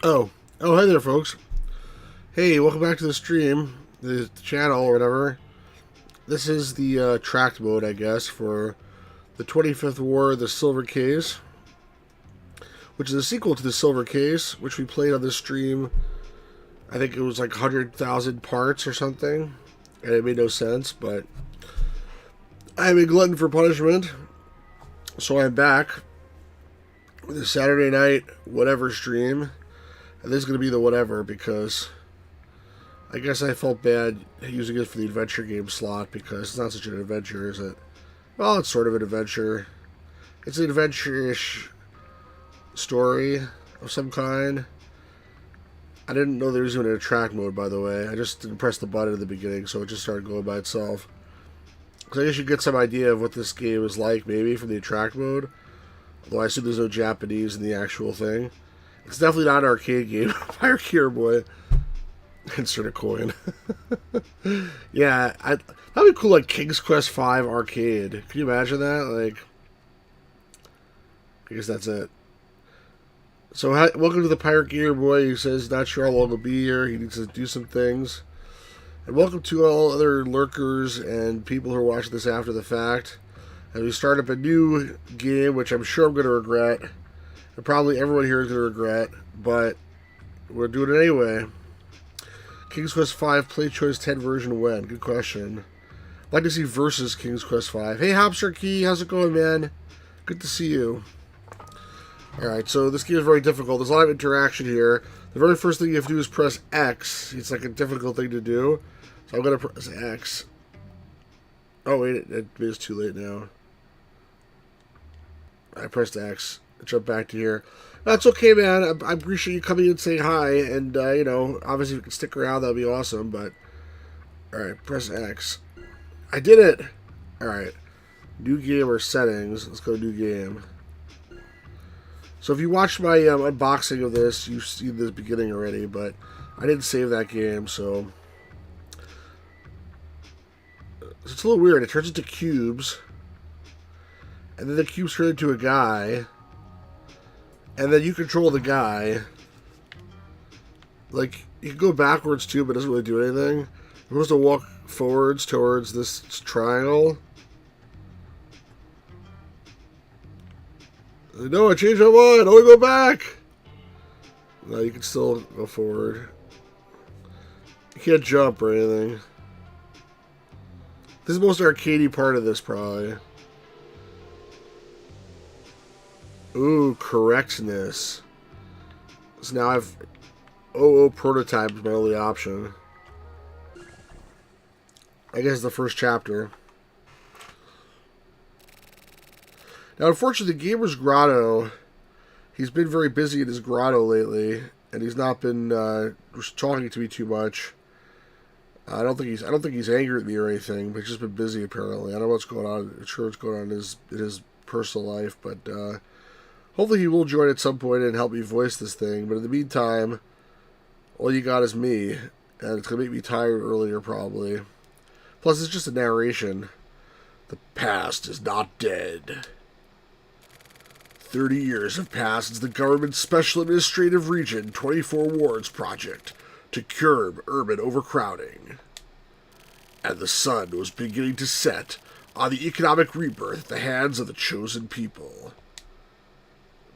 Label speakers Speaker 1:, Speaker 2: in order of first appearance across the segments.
Speaker 1: Oh, oh, hi there, folks. Hey, welcome back to the stream, the channel, or whatever. This is the tracked mode, I guess, for the 25th War of the Silver Case, which is a sequel to the Silver Case, which we played on this stream. I think it was like 100,000 parts or something, and it made no sense, but I'm a glutton for punishment, so I'm back with a Saturday night whatever stream. And this is going to be the whatever because I guess I felt bad using it for the adventure game slot because it's not such an adventure, is it? Well, it's sort of an adventure. It's an adventure-ish story of some kind. I didn't know there was even an attract mode, by the way. I just didn't press the button at the beginning, so it just started going by itself. Because I guess you get some idea of what this game is like, maybe, from the attract mode. Although I assume there's no Japanese in the actual thing. It's definitely not an arcade game. Fire Gear Boy. Insert a coin. Yeah, that'd be cool, like King's Quest V arcade. Can you imagine that? Like, I guess that's it. So, welcome to the Pirate Gear Boy who says not sure how long he'll be here. He needs to do some things. And welcome to all other lurkers and people who are watching this after the fact. As we start up a new game, which I'm sure I'm going to regret. And probably everyone here is going to regret, but we're doing it anyway. King's Quest V Play Choice 10 version when? Good question. I'd like to see versus King's Quest V. Hey, Hopster Key, how's it going, man? Good to see you. Alright, so this game is very difficult. There's a lot of interaction here. The very first thing you have to do is press X. It's like a difficult thing to do. So I'm going to press X. Oh, wait, it is too late now. I pressed X. Jump back to here. That's okay, man. I appreciate you coming in and saying hi. And, you know, obviously if you can stick around, that'd be awesome. But, alright, press X. I did it! Alright. New game or settings. Let's go to new game. So if you watched my unboxing of this, you've seen the beginning already. But I didn't save that game, so it's a little weird. It turns into cubes. And then the cubes turn into a guy. And then you control the guy. Like, you can go backwards too, but it doesn't really do anything. You're supposed to walk forwards towards this triangle. No, I changed my mind. I want to go back. No, you can still go forward. You can't jump or anything. This is the most arcadey part of this, probably. Ooh, correctness. So now I've... Oh, prototype is my only option. I guess the first chapter. Now, unfortunately, the Gamer's Grotto... He's been very busy in his grotto lately. And he's not been talking to me too much. I don't think he's angry at me or anything. But he's just been busy, apparently. I don't know what's going on. I'm sure what's going on in his personal life. But, hopefully he will join at some point and help me voice this thing. But in the meantime, all you got is me. And it's going to make me tired earlier, probably. Plus, it's just a narration. The past is not dead. 30 years have passed since the government's Special Administrative Region 24 Wards project to curb urban overcrowding. And the sun was beginning to set on the economic rebirth at the hands of the chosen people.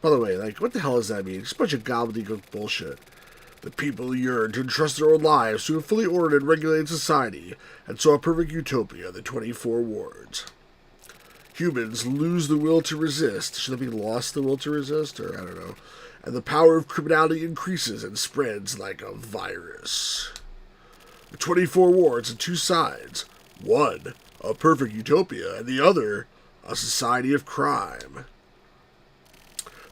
Speaker 1: By the way, like, what the hell does that mean? It's a bunch of gobbledygook bullshit. The people yearn to entrust their own lives to a fully ordered and regulated society, and saw a perfect utopia, the 24 wards. Humans lose the will to resist. Should it be lost the will to resist? Or, I don't know. And the power of criminality increases and spreads like a virus. The 24 wards on two sides. One, a perfect utopia, and the other, a society of crime.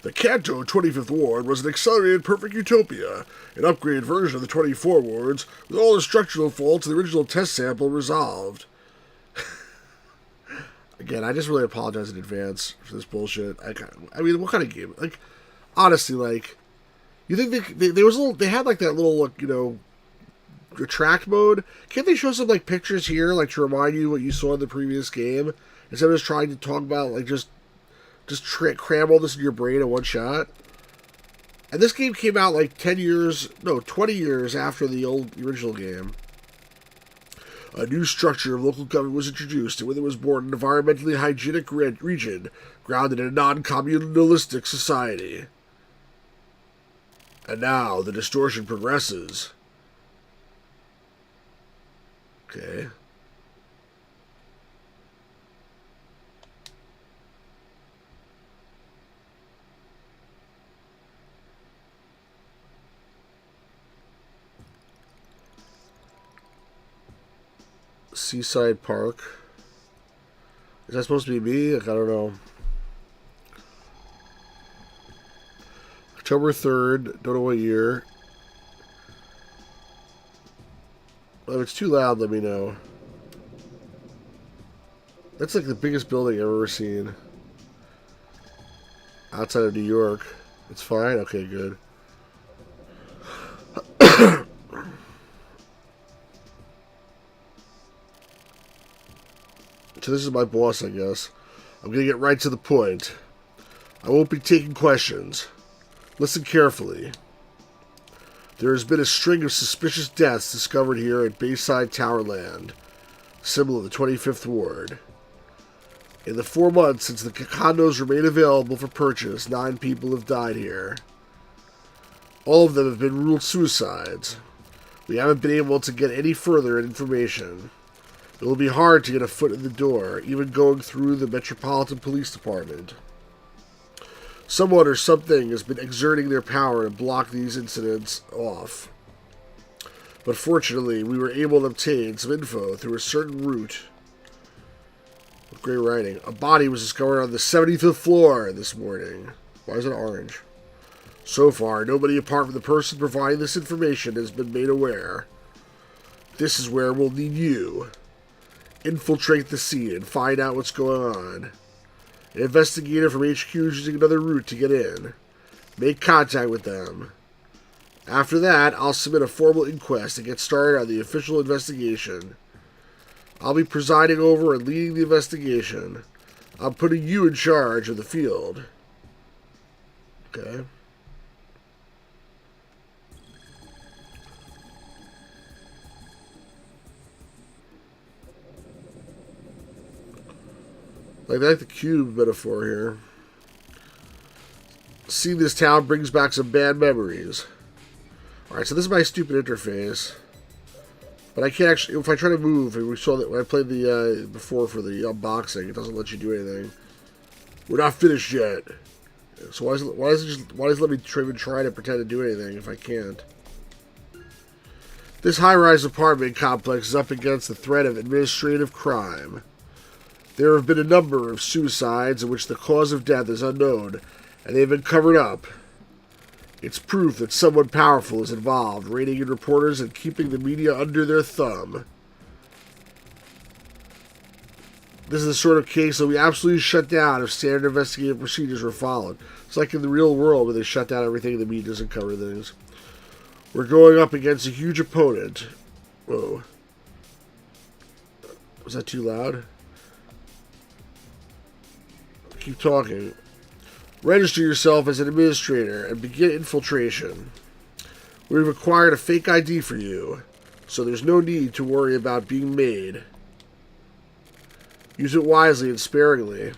Speaker 1: The Kanto 25th Ward was an accelerated perfect utopia, an upgraded version of the 24 wards, with all the structural faults of the original test sample resolved. Again, I just really apologize in advance for this bullshit. I mean, what kind of game? Like, honestly, like, you think they had like that little, you know, attract mode? Can't they show some like pictures here, like to remind you what you saw in the previous game, instead of just trying to talk about like just cram all this in your brain in one shot? And this game came out like 10 years, no, 20 years after the original game. A new structure of local government was introduced, and with it was born an environmentally hygienic region grounded in a non-communalistic society. And now the distortion progresses. Okay. Seaside Park. Is that supposed to be me? Like, I don't know. October 3rd. Don't know what year. Well, if it's too loud, let me know. That's like the biggest building I've ever seen. Outside of New York. It's fine? Okay, good. So this is my boss, I guess. I'm going to get right to the point. I won't be taking questions. Listen carefully. There has been a string of suspicious deaths discovered here at Bayside Towerland, symbol of the 25th Ward. In the 4 months since the condos remain available for purchase, 9 people have died here. All of them have been ruled suicides. We haven't been able to get any further information. It will be hard to get a foot in the door, even going through the Metropolitan Police Department. Someone or something has been exerting their power to block these incidents off. But fortunately, we were able to obtain some info through a certain route. With great writing. A body was discovered on the 75th floor this morning. Why is it orange? So far, nobody apart from the person providing this information has been made aware. This is where we'll need you. Infiltrate the scene and find out what's going on. An investigator from HQ is using another route to get in. Make contact with them. After that, I'll submit a formal inquest and get started on the official investigation. I'll be presiding over and leading the investigation. I'm putting you in charge of the field. Okay. I like the cube metaphor here. Seeing this town brings back some bad memories. Alright, so this is my stupid interface. But I can't actually, if I try to move, and we saw that when I played the, before for the unboxing, it doesn't let you do anything. We're not finished yet. So why does it let me even try to pretend to do anything if I can't? This high-rise apartment complex is up against the threat of administrative crime. There have been a number of suicides in which the cause of death is unknown, and they have been covered up. It's proof that someone powerful is involved, reining in reporters and keeping the media under their thumb. This is the sort of case that we absolutely shut down if standard investigative procedures were followed. It's like in the real world where they shut down everything and the media doesn't cover things. We're going up against a huge opponent. Whoa. Was that too loud? Keep talking. Register yourself as an administrator and begin infiltration. We've acquired a fake ID for you, so there's no need to worry about being made. Use it wisely and sparingly.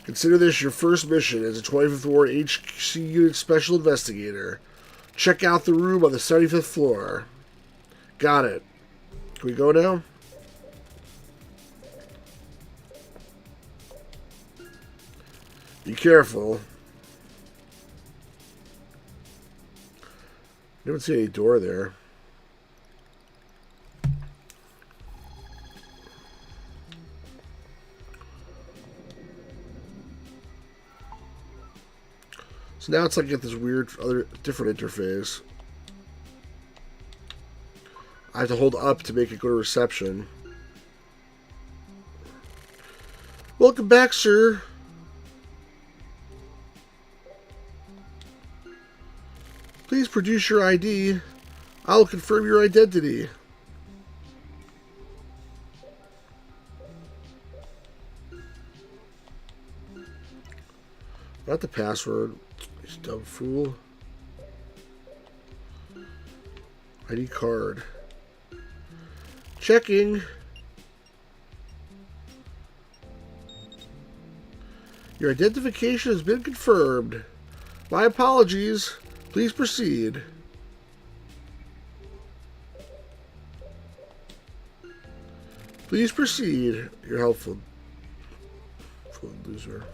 Speaker 1: Consider this your first mission as a 25th Ward HC Unit Special Investigator. Check out the room on the 75th floor. Got it. Can we go now? Be careful. I don't see any door there. So now it's like I get this weird other different interface. I have to hold up to make it go to reception. Welcome back, sir. Please produce your ID. I'll confirm your identity. Not the password. You dumb fool. ID card. Checking. Your identification has been confirmed. My apologies. Please proceed. Please proceed. You're helpful. Loser.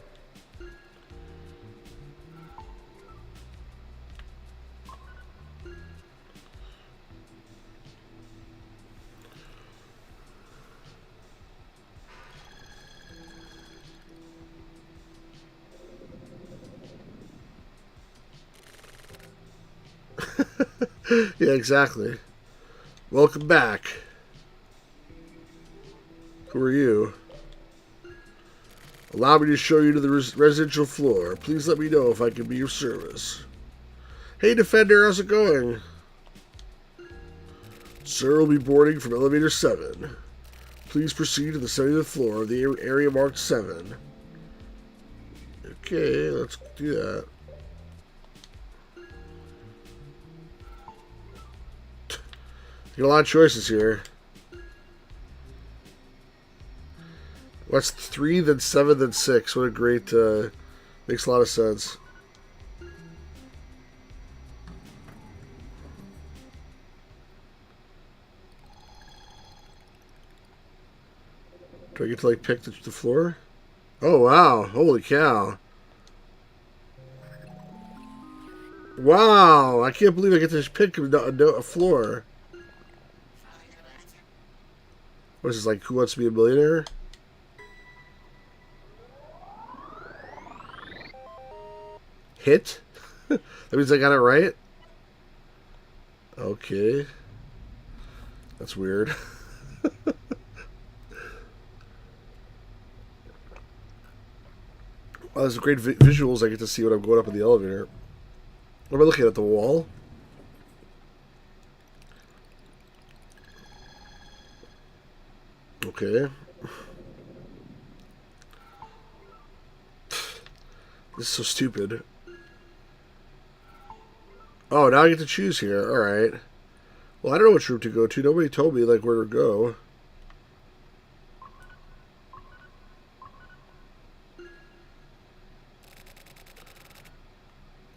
Speaker 1: Yeah, exactly. Welcome back. Who are you? Allow me to show you to the residential floor. Please let me know if I can be of service. Hey, Defender, how's it going? Sir will be boarding from elevator 7. Please proceed to the 70th floor of the area marked 7. Okay, let's do that. You got a lot of choices here. What's 3, then 7, then 6? What a great, makes a lot of sense. Do I get to, like, pick the floor? Oh, wow. Holy cow. Wow. I can't believe I get to pick a floor. What is this, like, Who Wants to Be a Millionaire? Hit? That means I got it right? Okay. That's weird. Oh, there's great visuals I get to see when I'm going up in the elevator. What am I looking at? The wall? Okay. This is so stupid. Oh, now I get to choose here. Alright. Well, I don't know which room to go to. Nobody told me, like, where to go.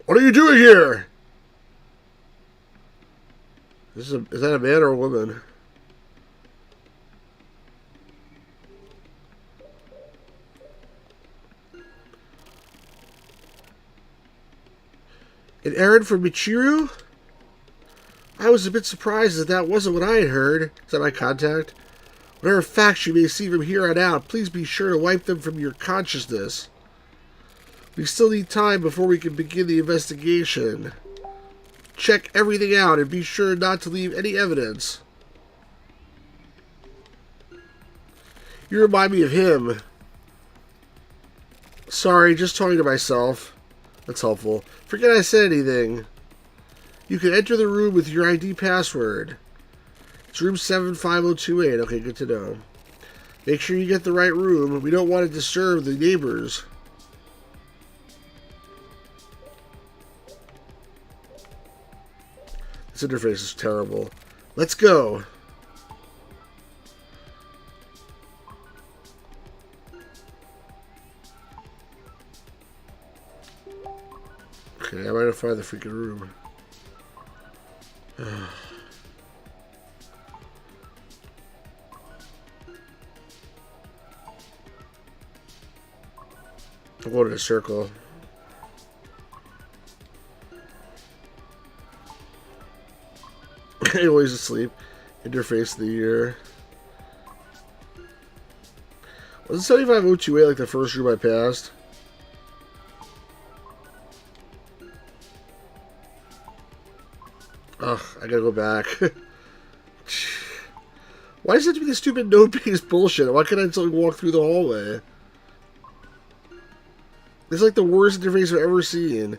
Speaker 1: What are you doing here? Is that a man or a woman? An errand for Michiru? I was a bit surprised that wasn't what I had heard. Is that my contact? Whatever facts you may see from here on out, please be sure to wipe them from your consciousness. We still need time before we can begin the investigation. Check everything out and be sure not to leave any evidence. You remind me of him. Sorry, just talking to myself. That's helpful. Forget I said anything. You can enter the room with your ID password. It's room 75028. Okay, good to know. Make sure you get the right room. We don't want to disturb the neighbors. This interface is terrible. Let's go. Okay, I might have found the freaking room. I'm going in a circle. Always asleep. Interface of the year. Was it 7502A like the first room I passed? Ugh, I gotta go back. Why does it have to be this stupid node-based bullshit? Why can't I just walk through the hallway? This is like the worst interface I've ever seen.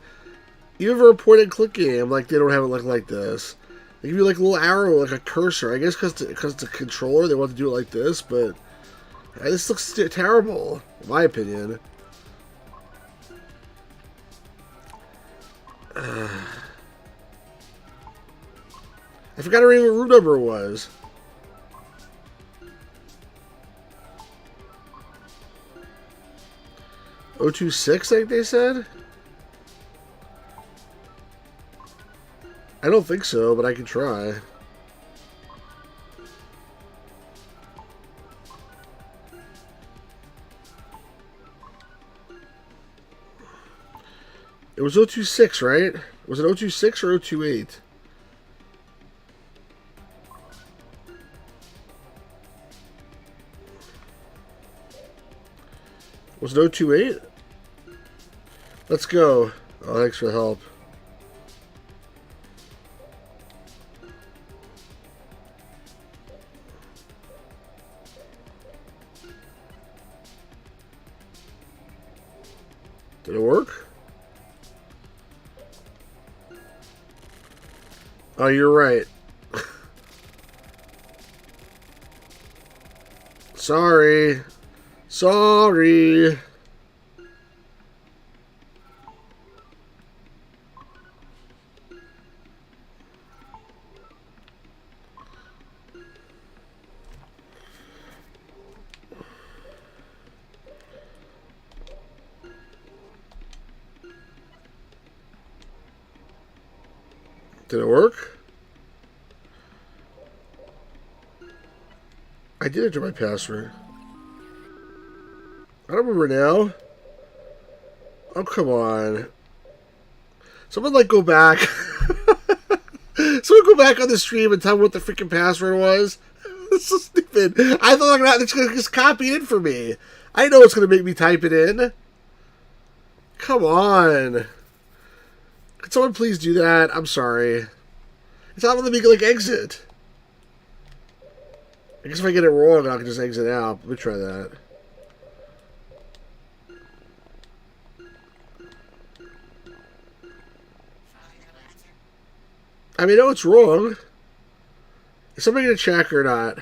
Speaker 1: Even for a point-and-click game, like they don't have it like this. They give you like a little arrow, like a cursor. I guess because it's a controller, they want to do it like this, but this looks terrible, in my opinion. I forgot to read what room number it was. O26, I think they said? I don't think so, but I can try. It was 026, right? Was it 026 or 028? Was it 028? Let's go. Oh, thanks for the help. Did it work? Oh, you're right. Sorry. Sorry. Did it work? I did enter my password. I don't remember now. Oh, come on. Someone, like, go back. Someone go back on the stream and tell me what the freaking password was. It's so stupid. I thought it's going to just copy it in for me. I know it's going to make me type it in. Come on. Could someone please do that? I'm sorry. It's not letting me, like, exit. I guess if I get it wrong, I can just exit out. Let me try that. I mean, I know it's wrong. Is somebody going to check or not?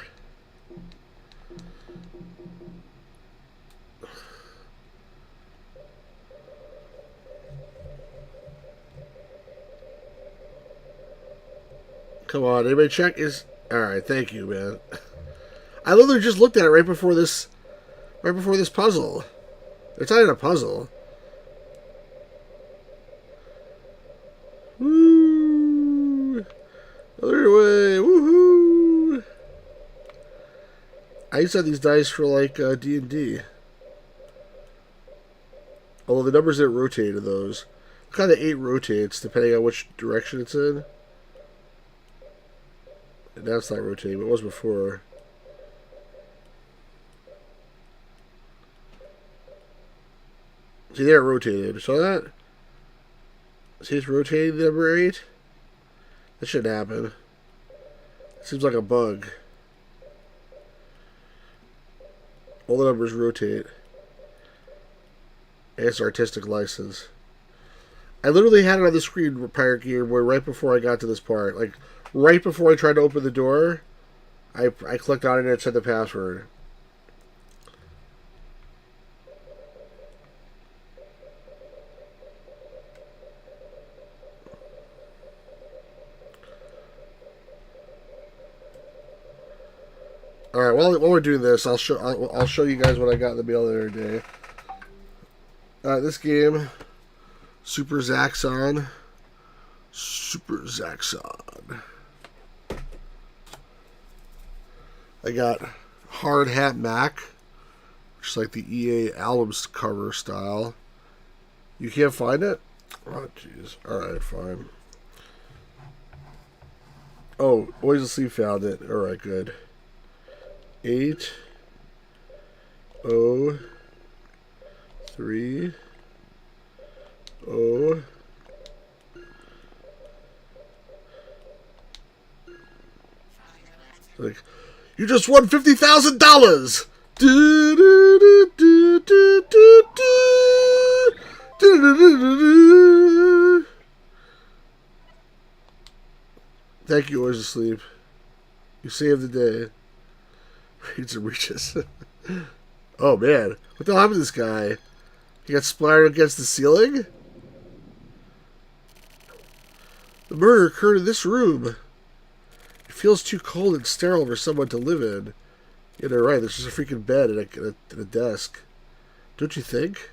Speaker 1: Come on, anybody check? Alright, thank you, man. I literally just looked at it right before this puzzle. It's not even a puzzle. Woo! Other way, woohoo! I used to have these dice for like D&D. Although the numbers didn't rotate in those. Look how the 8 rotates depending on which direction it's in. And now it's not rotating, but it was before. See, there it rotated. Saw that? See, it's rotating the number 8? That shouldn't happen. It seems like a bug. All the numbers rotate. And it's artistic license. I literally had it on the screen, Pirate Gear, where right before I got to this part, like, right before I tried to open the door, I clicked on it and it said the password. All right. While we're doing this, I'll show you guys what I got in the mail the other day. This game, Super Zaxxon. Super Zaxxon. I got Hard Hat Mac, just like the EA albums cover style. You can't find it? Oh, jeez. Alright, fine. Oh, Always Asleep found it. Alright, good. 803 0 like, you just won $50,000. Thank you, Always Asleep. You saved the day. Reads and reaches. Oh man, what the hell happened to this guy? He got splattered against the ceiling? The murder occurred in this room. It feels too cold and sterile for someone to live in. Yeah, they're right. There's just a freaking bed and a desk. Don't you think?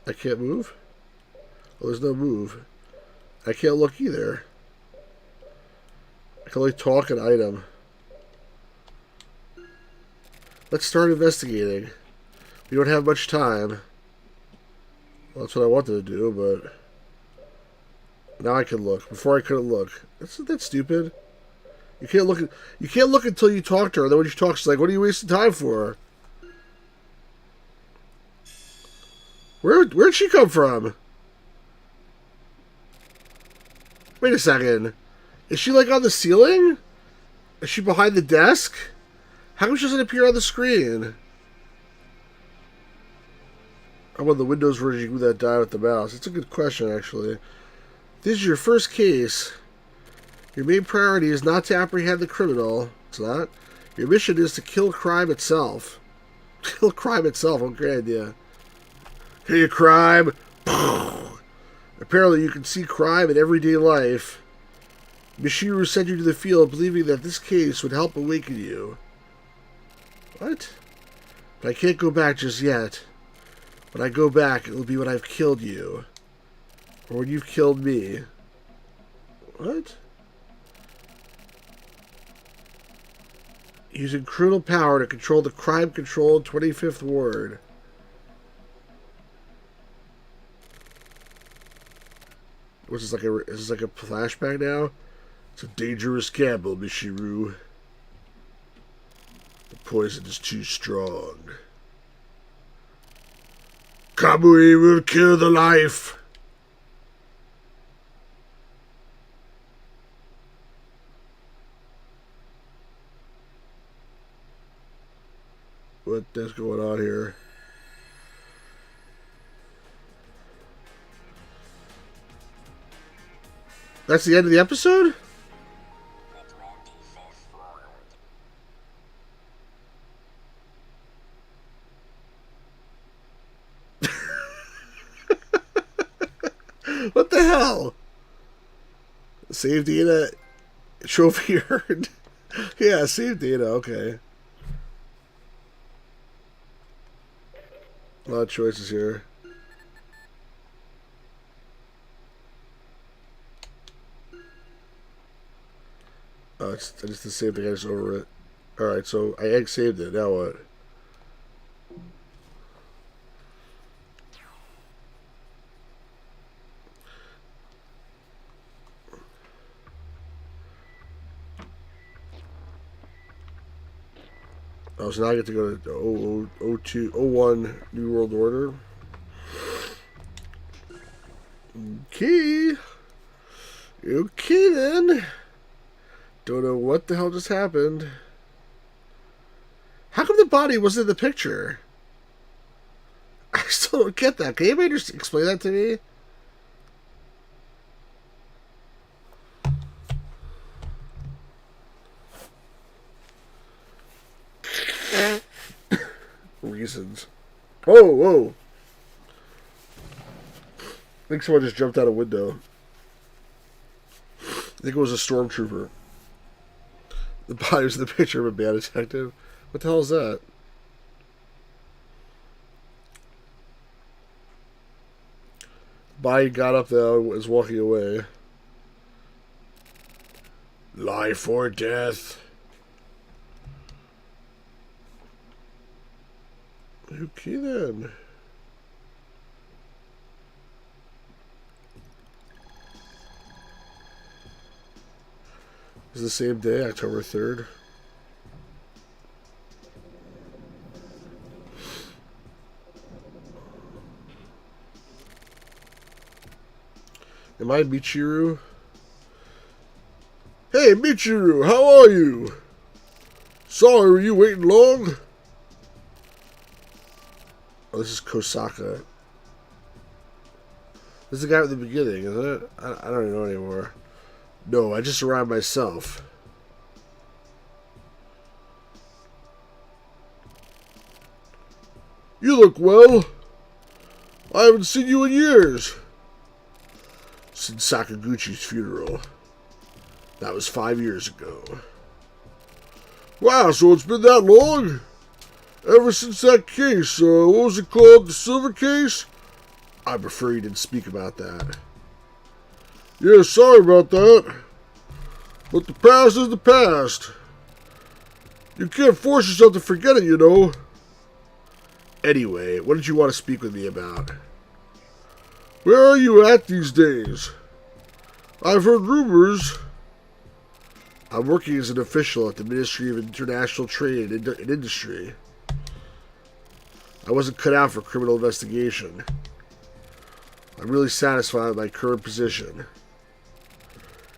Speaker 1: I can't move? Oh, there's no move. I can't look either. I can only talk an item. Let's start investigating. We don't have much time. Well, that's what I wanted to do, but now I can look. Before I couldn't look. Isn't that stupid? You can't look. You can't look until you talk to her. Then when you talk, she's like, "What are you wasting time for?" Where'd she come from? Wait a second. Is she like on the ceiling? Is she behind the desk? How come she doesn't appear on the screen? I want the Windows version of that die with the mouse. It's a good question, actually. This is your first case. Your main priority is not to apprehend the criminal. It's not. Your mission is to kill crime itself. Kill crime itself. What a great idea. Hey, crime. Apparently, you can see crime in everyday life. Michiru sent you to the field believing that this case would help awaken you. What? But I can't go back just yet. When I go back, it will be when I've killed you. Or when you've killed me. What? Using criminal power to control the crime-controlled 25th Ward. Is this like a flashback now? It's a dangerous gamble, Michiru. The poison is too strong. Kamui will kill the life. What is going on here? That's the end of the episode? What the hell? Save data. Trophy earned. Yeah, save data. Okay. A lot of choices here. Oh, it's just the same thing. I just over it. Alright, so I egg saved it. Now what? Oh, so now I get to go to 01 New World Order. Okay. Okay then. Don't know what the hell just happened. How come the body wasn't in the picture? I still don't get that. Can anybody just explain that to me? Reasons. Whoa, whoa. I think someone just jumped out a window. I think it was a stormtrooper. The body was in the picture of a bad detective. What the hell is that? The body got up though and was walking away. Life or death. Okay then. It's the same day, October 3rd. Am I Michiru? Hey, Michiru, how are you? Sorry, were you waiting long? Oh, this is Kosaka. This is the guy at the beginning, isn't it? I don't even know anymore. No, I just arrived myself. You look well. I haven't seen you in years. Since Sakaguchi's funeral. That was 5 years ago. Wow, so it's been that long? Ever since that case, what was it called? The silver case? I prefer you didn't speak about that. Yeah, sorry about that. But the past is the past. You can't force yourself to forget it, you know. Anyway, what did you want to speak with me about? Where are you at these days? I've heard rumors. I'm working as an official at the Ministry of International Trade and Industry. I wasn't cut out for criminal investigation. I'm really satisfied with my current position.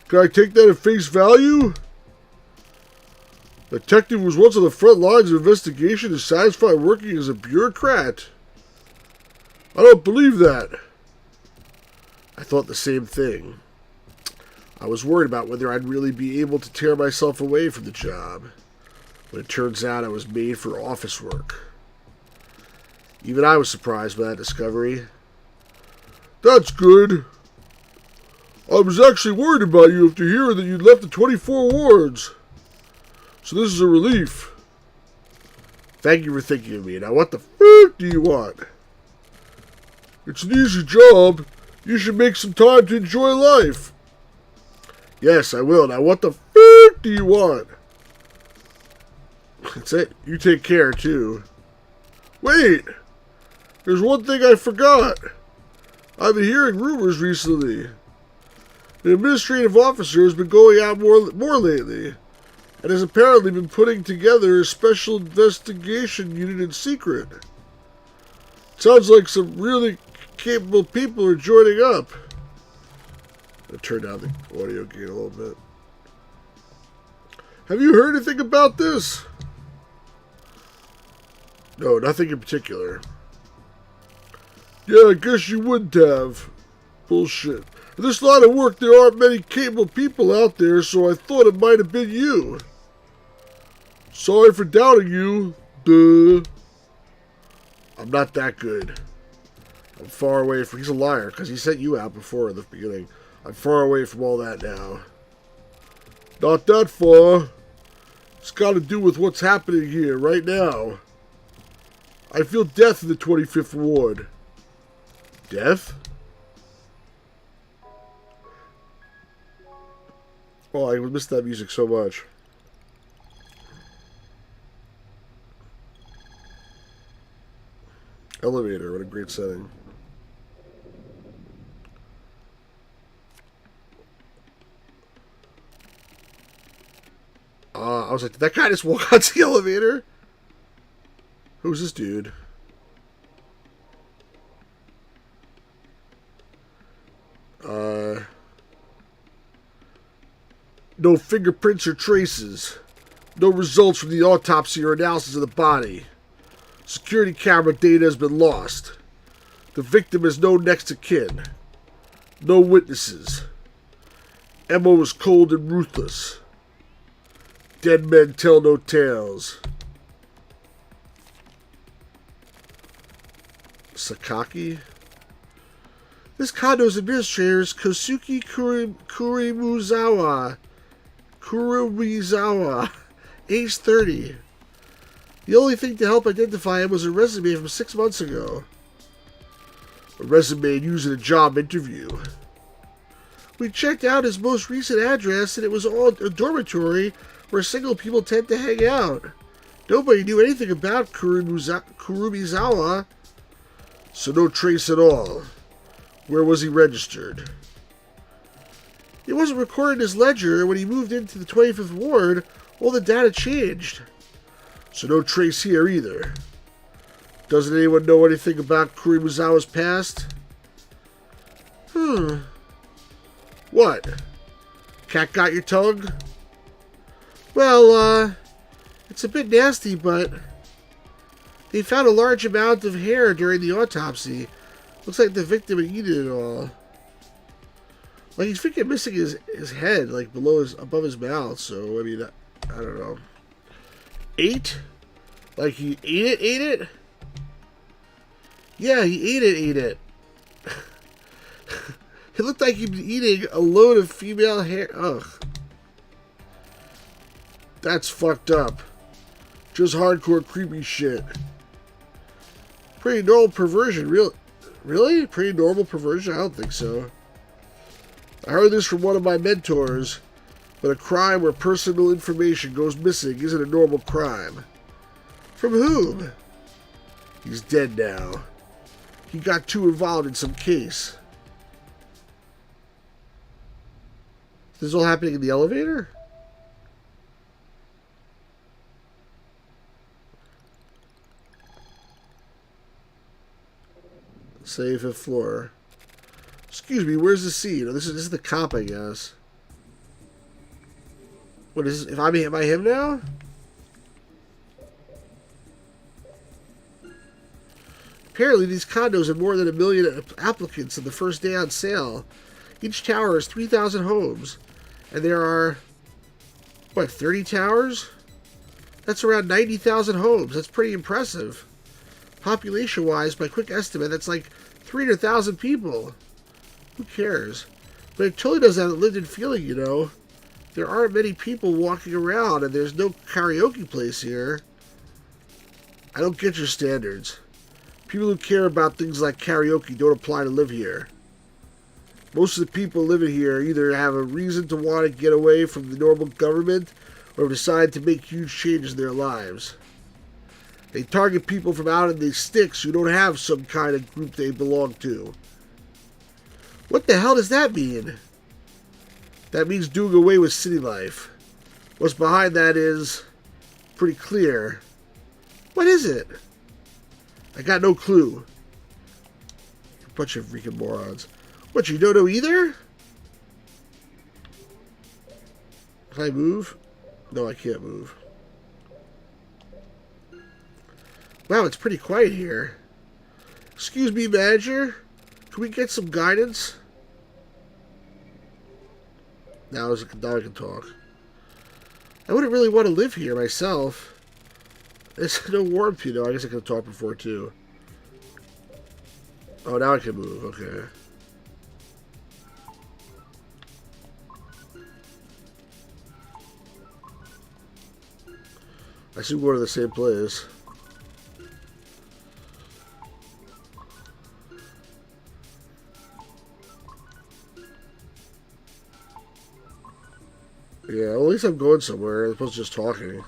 Speaker 1: Can I take that at face value? A detective who was once on the front lines of investigation is satisfied working as a bureaucrat. I don't believe that. I thought the same thing. I was worried about whether I'd really be able to tear myself away from the job, but it turns out I was made for office work. Even I was surprised by that discovery. That's good. I was actually worried about you after hearing that you'd left the 24 wards. So this is a relief. Thank you for thinking of me. Now what the f*** do you want? It's an easy job. You should make some time to enjoy life. Yes, I will. Now what the f*** do you want? That's it. You take care, too. Wait! There's one thing I forgot. I've been hearing rumors recently. An administrative officer has been going out more lately, and has apparently been putting together a special investigation unit in secret. Sounds like some really capable people are joining up. I'll turn down the audio gain a little bit. Have you heard anything about this? No, nothing in particular. Yeah, I guess you wouldn't have. Bullshit. In this line of work, there aren't many capable people out there, so I thought it might have been you. Sorry for doubting you. Duh. I'm not that good. I'm far away from... He's a liar, because he sent you out before in the beginning. I'm far away from all that now. Not that far. It's got to do with what's happening here, right now. I feel death in the 25th Ward. Death? Oh, I missed that music so much. Elevator, what a great setting. I was like, did that guy just walk onto the elevator? Who's this dude? No fingerprints or traces. No results from the autopsy or analysis of the body. Security camera data has been lost. The victim has no next of kin. No witnesses. Emma was cold and ruthless. Dead men tell no tales. Sakaki? This condo's administrator is Kosuke Kurumizawa, age 30. The only thing to help identify him was a resume from 6 months ago. A resume used in a job interview. We checked out his most recent address, and it was all a dormitory where single people tend to hang out. Nobody knew anything about Kurumizawa, so no trace at all. Where was he registered? He wasn't recorded in his ledger. When he moved into the 25th Ward, all the data changed. So no trace here either. Doesn't anyone know anything about Kurumizawa's past? What? Cat got your tongue? Well, it's a bit nasty, but they found a large amount of hair during the autopsy. Looks like the victim had eaten it all. Like, he's freaking missing his head, like, above his mouth, so, I mean, I don't know. Ate? Like, he ate it? Yeah, he ate it. It looked like he'd been eating a load of female hair. Ugh. That's fucked up. Just hardcore creepy shit. Pretty normal perversion. Really? Pretty normal perversion? I don't think so. I heard this from one of my mentors, but a crime where personal information goes missing isn't a normal crime. From whom? He's dead now. He got too involved in some case. This is all happening in the elevator? Say fifth floor. Excuse me, where's the scene? Oh, this is the cop, I guess. What is this? Am I him now? Apparently, these condos have more than 1 million applicants on the first day on sale. Each tower has 3,000 homes. And there are, what, 30 towers? That's around 90,000 homes. That's pretty impressive. Population-wise, by quick estimate, that's like 300,000 people. Who cares? But it totally doesn't have a lived-in feeling, you know. There aren't many people walking around, and there's no karaoke place here. I don't get your standards. People who care about things like karaoke don't apply to live here. Most of the people living here either have a reason to want to get away from the normal government or decide to make huge changes in their lives. They target people from out in the sticks who don't have some kind of group they belong to. What the hell does that mean? That means doing away with city life. What's behind that is pretty clear. What is it? I got no clue. Bunch of freaking morons. What, you don't know either? Can I move? No, I can't move. Wow, it's pretty quiet here. Excuse me, manager. Can we get some guidance? Now I can talk. I wouldn't really want to live here myself. There's no warmth, you know. I guess I could have talked before, too. Oh, now I can move. Okay. I should go to the same place. Yeah, well, at least I'm going somewhere as opposed to just talking.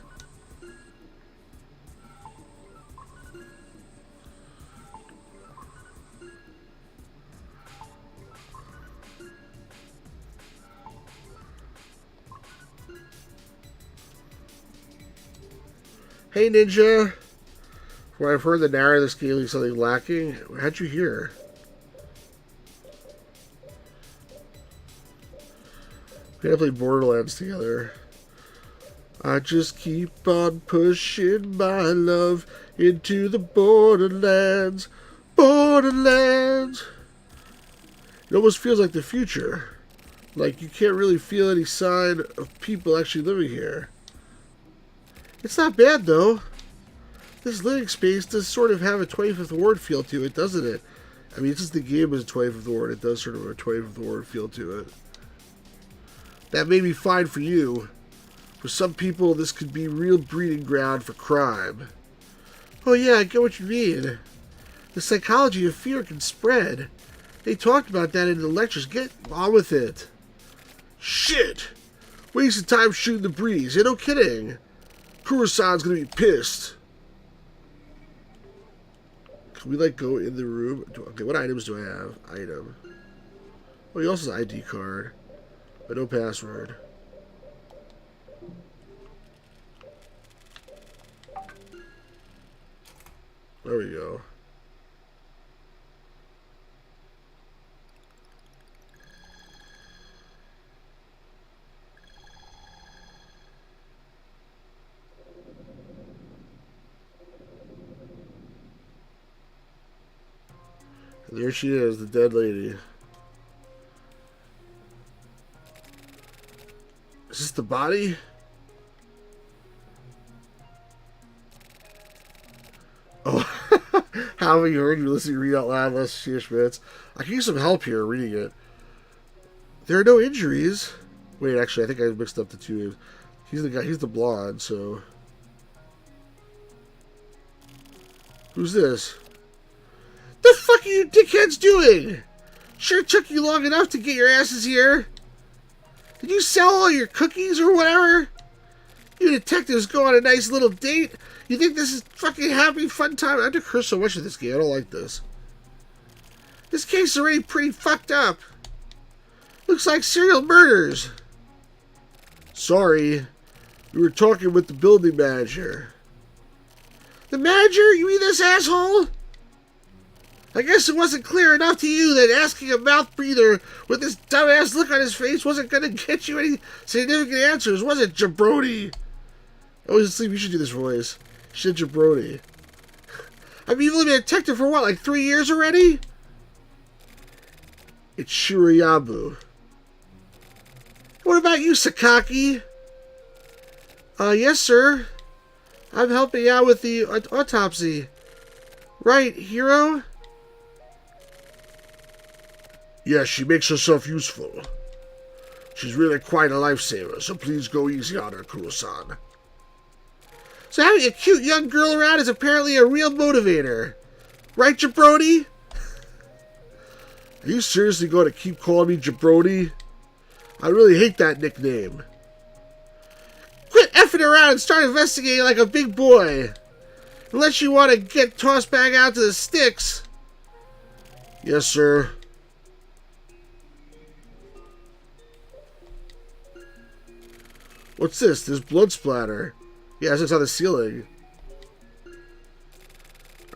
Speaker 1: Hey, Ninja. From what I've heard, the narrator of this game is something lacking. How'd you hear? We gotta play Borderlands together. I just keep on pushing my love into the Borderlands. Borderlands! It almost feels like the future. Like you can't really feel any sign of people actually living here. It's not bad, though. This living space does sort of have a 25th Ward feel to it, doesn't it? I mean, since the game is a 25th Ward, it does sort of have a 25th Ward feel to it. That may be fine for you. For some people, this could be a real breeding ground for crime. Oh yeah, I get what you mean. The psychology of fear can spread. They talked about that in the lectures. Get on with it. Shit! Wasting time shooting the breeze. Yeah, no kidding. Kuro-san's gonna be pissed. Can we, like, go in the room? Okay, what items do I have? Item. Oh, he also has an ID card. But no password. There we go. And there she is, the dead lady. Is this the body? Oh, How have you heard you listening to read out loud less Sheila Schmitz? I can use some help here reading it. There are no injuries. Wait, actually, I think I mixed up the two. He's the guy. He's the blonde. So, who's this? The fuck are you dickheads doing? Sure took you long enough to get your asses here. Did you sell all your cookies or whatever? You detectives go on a nice little date. You think this is fucking happy fun time? I have to curse so much in this game. I don't like this. This case is already pretty fucked up. Looks like serial murders. Sorry. We were talking with the building manager. The manager? You mean this asshole? I guess it wasn't clear enough to you that asking a mouth breather with this dumbass look on his face wasn't going to get you any significant answers, was it, jabroni? I was asleep. You should do this voice. Shit, jabroni. I mean, you've only been a detective for what, like 3 years already? It's Shirayabu. What about you, Sakaki? Yes, sir. I'm helping out with the autopsy. Right, hero? Yes, she makes herself useful. She's really quite a lifesaver, so please go easy on her, Kuro-san. So having a cute young girl around is apparently a real motivator. Right, jabroni? Are you seriously going to keep calling me jabroni? I really hate that nickname. Quit effing around and start investigating like a big boy. Unless you want to get tossed back out to the sticks. Yes, sir. What's this? There's blood splatter. Yeah, it's on the ceiling.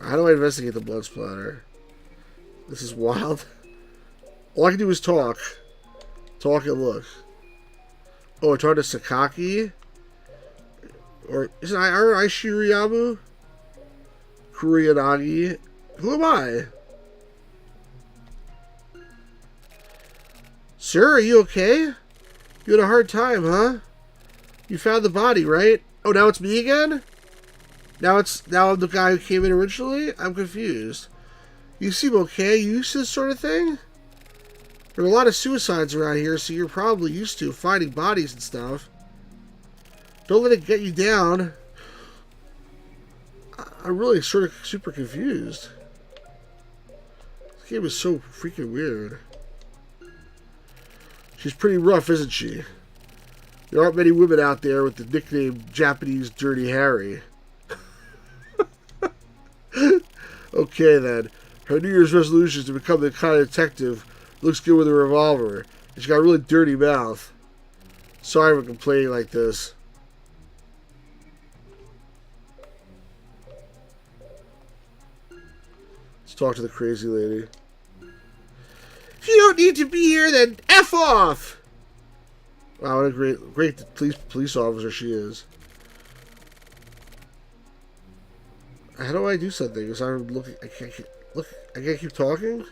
Speaker 1: How do I investigate the blood splatter? This is wild. All I can do is talk. Talk and look. Oh, I talked to Sakaki? Or is it Shirayabu? Kuroyanagi? Who am I? Sir, are you okay? You had a hard time, huh? You found the body, right? Oh, now it's me again? Now I'm the guy who came in originally? I'm confused. You seem okay. You used to this sort of thing? There are a lot of suicides around here, so you're probably used to finding bodies and stuff. Don't let it get you down. I'm really sort of super confused. This game is so freaking weird. She's pretty rough, isn't she? There aren't many women out there with the nickname Japanese Dirty Harry. Okay, then. Her New Year's resolution is to become the kind of detective who looks good with a revolver. And she's got a really dirty mouth. Sorry for complaining like this. Let's talk to the crazy lady. If you don't need to be here, then F off! Wow, what a great police officer she is. How do I do something? Because I'm looking. I can't keep talking.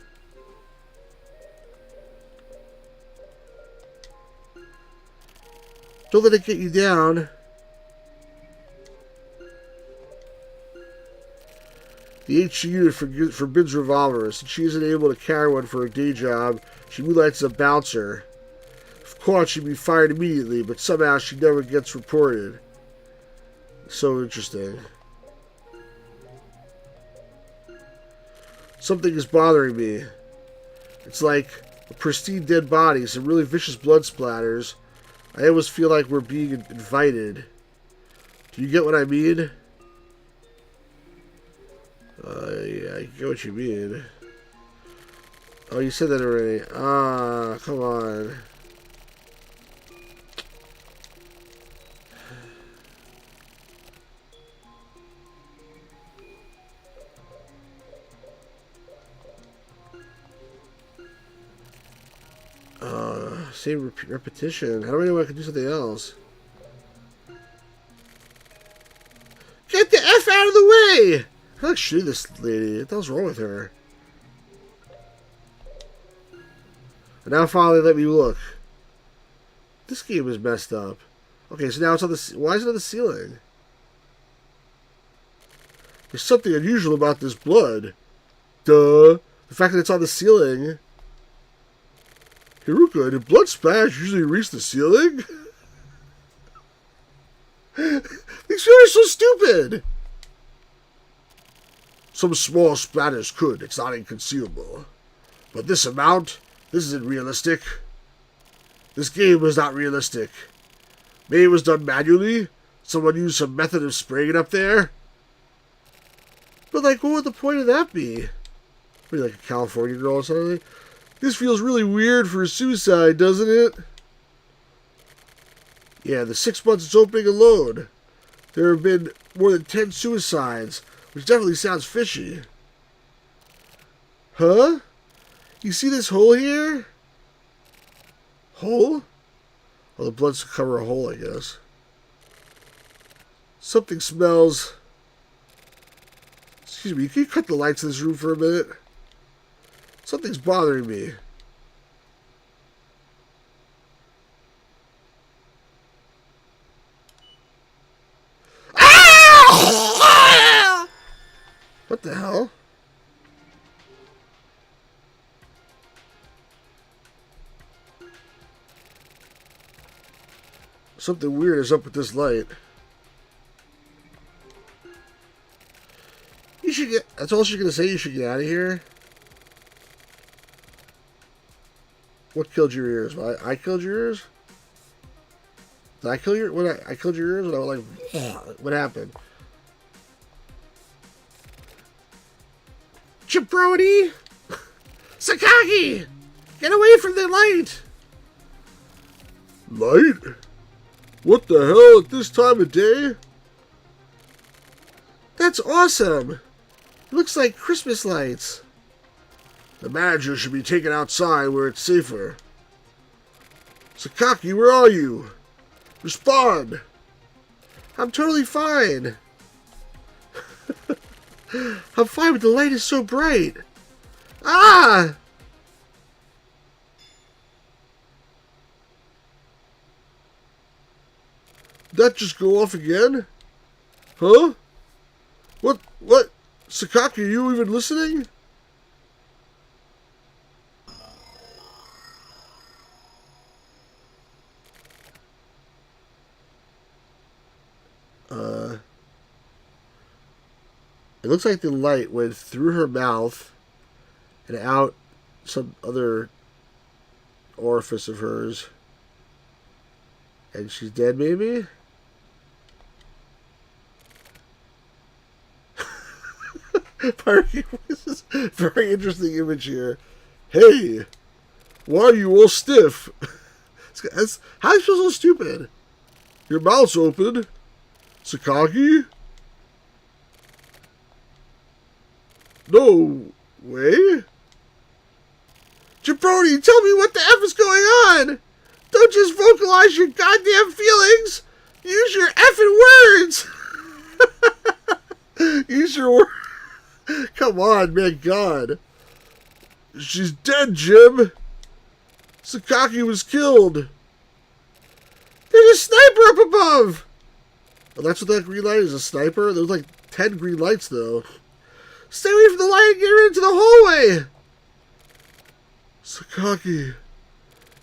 Speaker 1: Don't let it get you down. The HQ unit forbids revolvers. Since she isn't able to carry one for her day job, she moonlights as a bouncer. If caught, she'd be fired immediately, but somehow she never gets reported. So interesting. Something is bothering me. It's like a pristine dead body, some really vicious blood splatters. I almost feel like we're being invited. Do you get what I mean? Yeah, I get what you mean. Oh, you said that already. Ah, come on. Same repetition. How do I know I can do something else? Get the F out of the way! I like shooting this lady. What the hell's wrong with her? And now finally let me look. This game is messed up. Okay, so now it's on the... Why is it on the ceiling? There's something unusual about this blood. Duh. The fact that it's on the ceiling. Hiruka, did blood splash usually reach the ceiling? These people are so stupid. Some small splatters could. It's not inconceivable. But this amount, this isn't realistic. This game was not realistic. Maybe it was done manually. Someone used some method of spraying it up there. But, like, what would the point of that be? Maybe like a California girl or something? This feels really weird for a suicide, doesn't it? Yeah, the 6 months it's opening alone. There have been more than 10 suicides, which definitely sounds fishy. Huh? You see this hole here? Hole? Well, the blood's to cover a hole, I guess. Something smells... Excuse me, can you cut the lights in this room for a minute? Something's bothering me. Ah! What the hell? Something weird is up with this light. You should get... That's all she's going to say. You should get out of here. What killed your ears? I killed your ears? Did I kill your... What, I killed your ears? And I was like... What happened? Jabroni! Sakaki! Get away from the light! Light? What the hell at this time of day? That's awesome! It looks like Christmas lights. The manager should be taken outside where it's safer. Sakaki, where are you? Respond! I'm totally fine. I'm fine, but the light is so bright. Ah! Did that just go off again? Huh? What? Sakaki, are you even listening? It looks like the light went through her mouth and out some other orifice of hers. And she's dead, maybe? This is a very interesting image here. Hey, why are you all stiff? How are you so stupid? Your mouth's open. Sakaki? No way? Jabroni, tell me what the F is going on! Don't just vocalize your goddamn feelings! Use your effing words! Use your words. Come on, man, God. She's dead, Jim. Sakaki was killed. There's a sniper up above! Oh, that's what that green light is, a sniper? There's like 10 green lights, though. Stay away from the light and get into the hallway! Sakaki.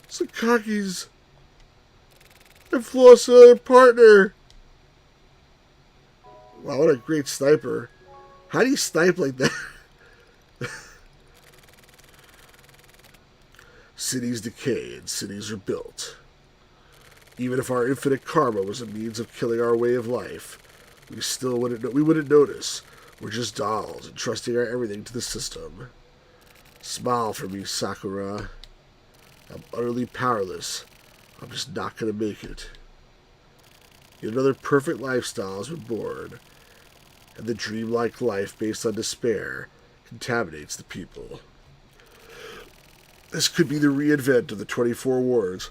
Speaker 1: Sakaki's... I've lost another partner. Wow, what a great sniper. How do you snipe like that? Cities decay and cities are built. Even if our infinite karma was a means of killing our way of life, we wouldn't notice. We're just dolls, entrusting our everything to the system. Smile for me, Sakura. I'm utterly powerless. I'm just not gonna make it. Yet another perfect lifestyle has been born, and the dreamlike life based on despair contaminates the people. This could be the reinvent of the 24 wards.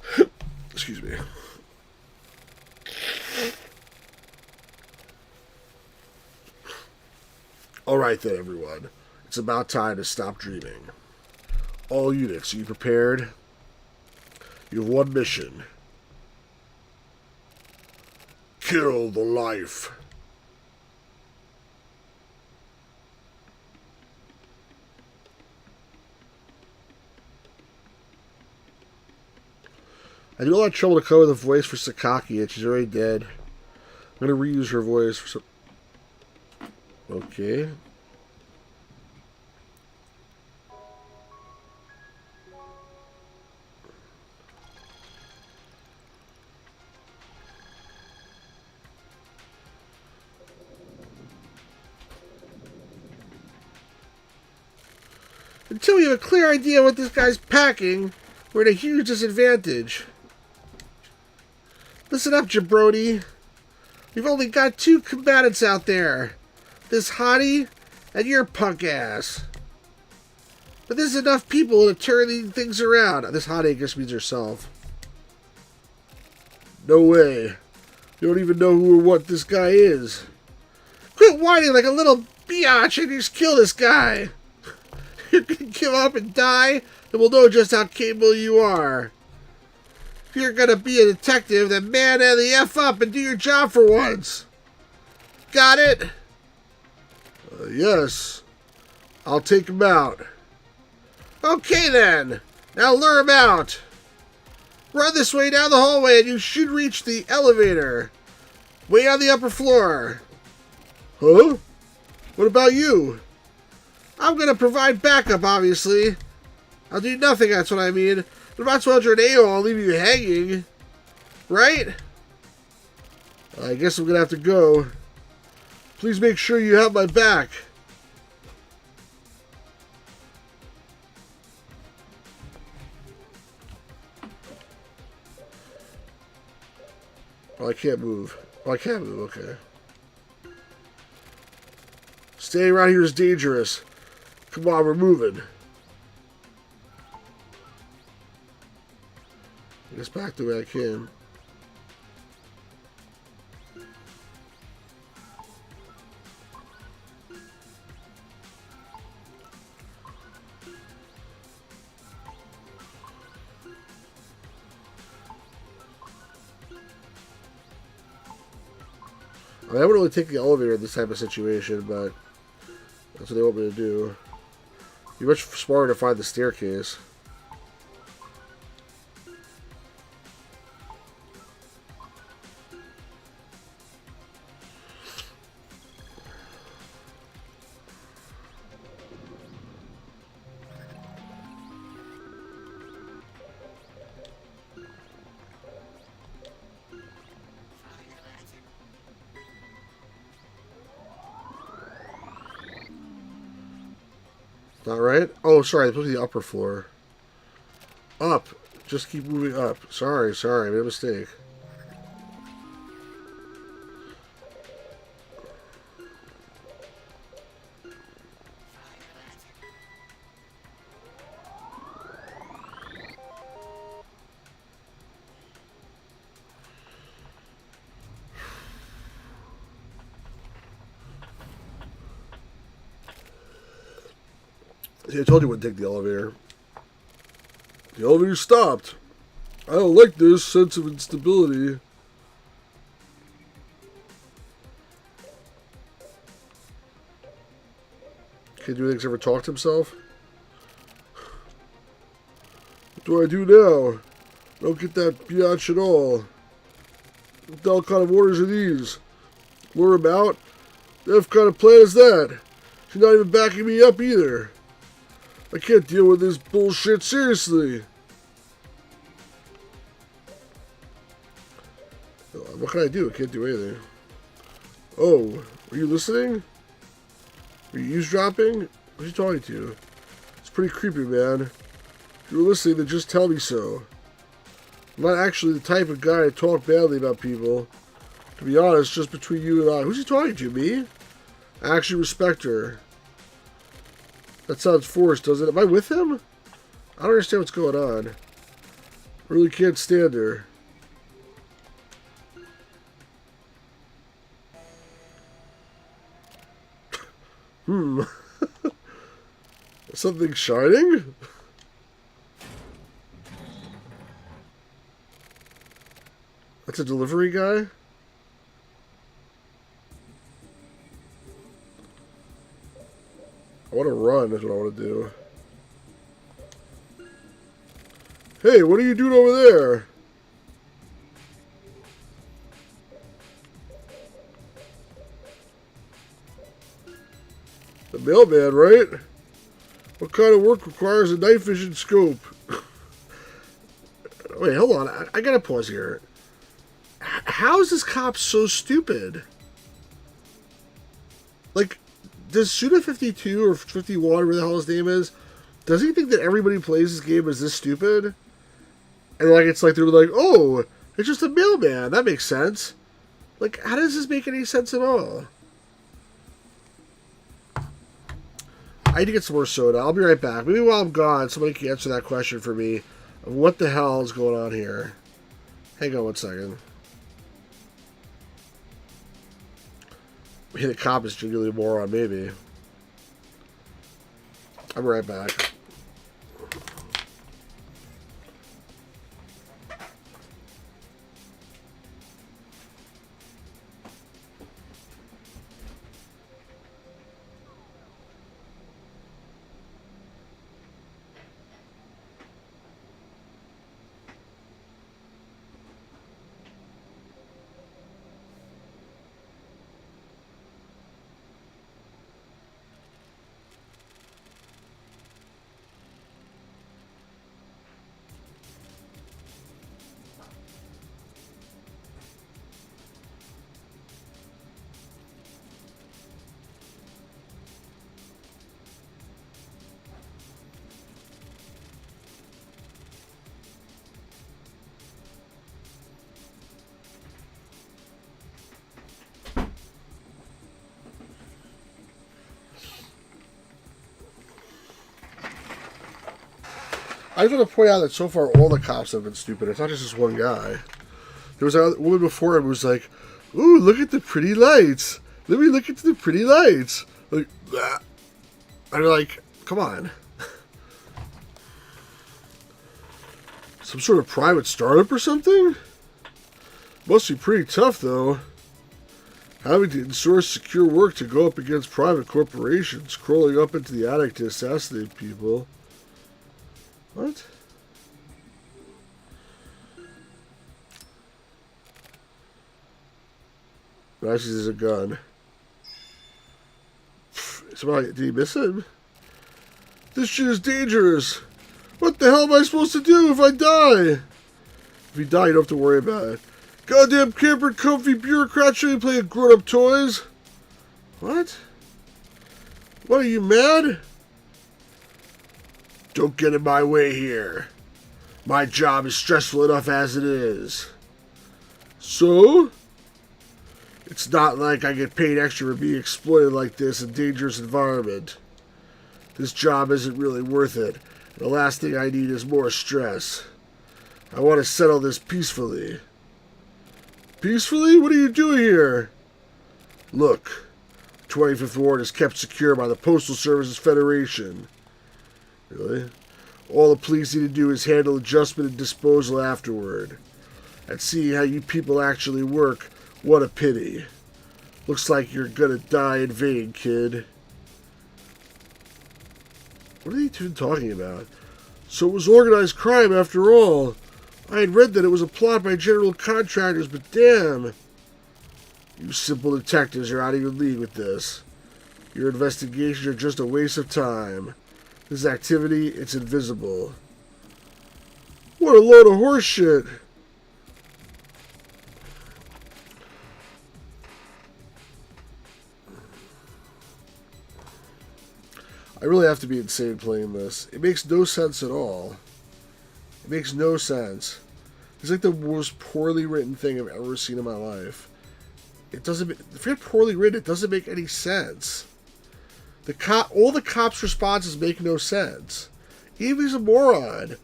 Speaker 1: Excuse me. Alright then, everyone. It's about time to stop dreaming. All units, are you prepared? You have one mission. Kill the life. I do a lot of trouble to cover the voice for Sakaki, and she's already dead. I'm going to reuse her voice for some... Okay. Until we have a clear idea what this guy's packing, we're at a huge disadvantage. Listen up, jabroni. We've only got 2 combatants out there. This hottie and your punk ass. But there's enough people to turn these things around. This hottie just means herself. No way. You don't even know who or what this guy is. Quit whining like a little biatch and just kill this guy. You can give up and die, and we'll know just how capable you are. If you're gonna be a detective, then man the F up and do your job for once. Got it? Yes. I'll take him out. Okay then. Now lure him out. Run this way down the hallway and you should reach the elevator. Way on the upper floor. Huh? What about you? I'm gonna provide backup, obviously. I'll do nothing, that's what I mean. But if I'm 1200 AO, I'll leave you hanging. Right? I guess I'm gonna have to go. Please make sure you have my back. Oh, I can't move. Oh, I can't move, okay. Staying around here is dangerous. Come on, we're moving. I guess back the way I came. I would really take the elevator in this type of situation, but that's what they want me to do. You're much smarter to find the staircase. Not right? Oh, sorry. It's supposed to be the upper floor. Up. Just keep moving up. Sorry. I made a mistake. See, I told you I wouldn't take the elevator. The elevator stopped. I don't like this sense of instability. Can't do anything except for talk to himself. What do I do now? I don't get that biatch at all. What the hell kind of orders are these? Lure him out? What kind of plan is that? She's not even backing me up either. I can't deal with this bullshit seriously. What can I do? I can't do anything. Oh, are you listening? Are you eavesdropping? What are you talking to? It's pretty creepy, man. If you were listening, then just tell me so. I'm not actually the type of guy to talk badly about people. To be honest, just between you and I. Who's he talking to, me? I actually respect her. That sounds forced, doesn't it? Am I with him? I don't understand what's going on. I really can't stand her. Something shining? That's a delivery guy? I want to run is what I want to do. Hey, what are you doing over there? The mailman, right? What kind of work requires a night vision scope? Wait, hold on. I gotta pause here. How is this cop so stupid? Like, does Suda52 or 51, whatever the hell his name is, does he think that everybody who plays this game is this stupid? And like, it's like they're like, oh, it's just a mailman. That makes sense. Like, how does this make any sense at all? I need to get some more soda. I'll be right back. Maybe while I'm gone, somebody can answer that question for me. Of what the hell is going on here? Hang on one second. Maybe the cop is genuinely a moron, maybe. I'll be right back. I just want to point out that so far all the cops have been stupid. It's not just this one guy. There was a woman before him who was like, ooh, look at the pretty lights. Let me look at the pretty lights. Like, ah. And you're like, come on. Some sort of private startup or something? Must be pretty tough, though. Having to enforce secure work to go up against private corporations, crawling up into the attic to assassinate people. What? Actually, there's a gun. Somebody, did he miss him? This shit is dangerous. What the hell am I supposed to do if I die? If you die, you don't have to worry about it. Goddamn camper comfy bureaucrats shouldn't play with grown-up toys. What? What, are you mad? Don't get in my way here. My job is stressful enough as it is. So? It's not like I get paid extra for being exploited like this in a dangerous environment. This job isn't really worth it. The last thing I need is more stress. I want to settle this peacefully. Peacefully? What are you doing here? Look, 25th Ward is kept secure by the Postal Services Federation. Really? All the police need to do is handle adjustment and disposal afterward. And see how you people actually work. What a pity. Looks like you're gonna die in vain, kid. What are they even talking about? So it was organized crime after all. I had read that it was a plot by general contractors, but damn. You simple detectives are out of your league with this. Your investigations are just a waste of time. This activity, it's invisible. What a load of horse shit. I really have to be insane playing this. It makes no sense at all. It makes no sense. It's like the most poorly written thing I've ever seen in my life. It doesn't... Forget poorly written, it doesn't make any sense. All the cops' responses make no sense. Even if he's a moron.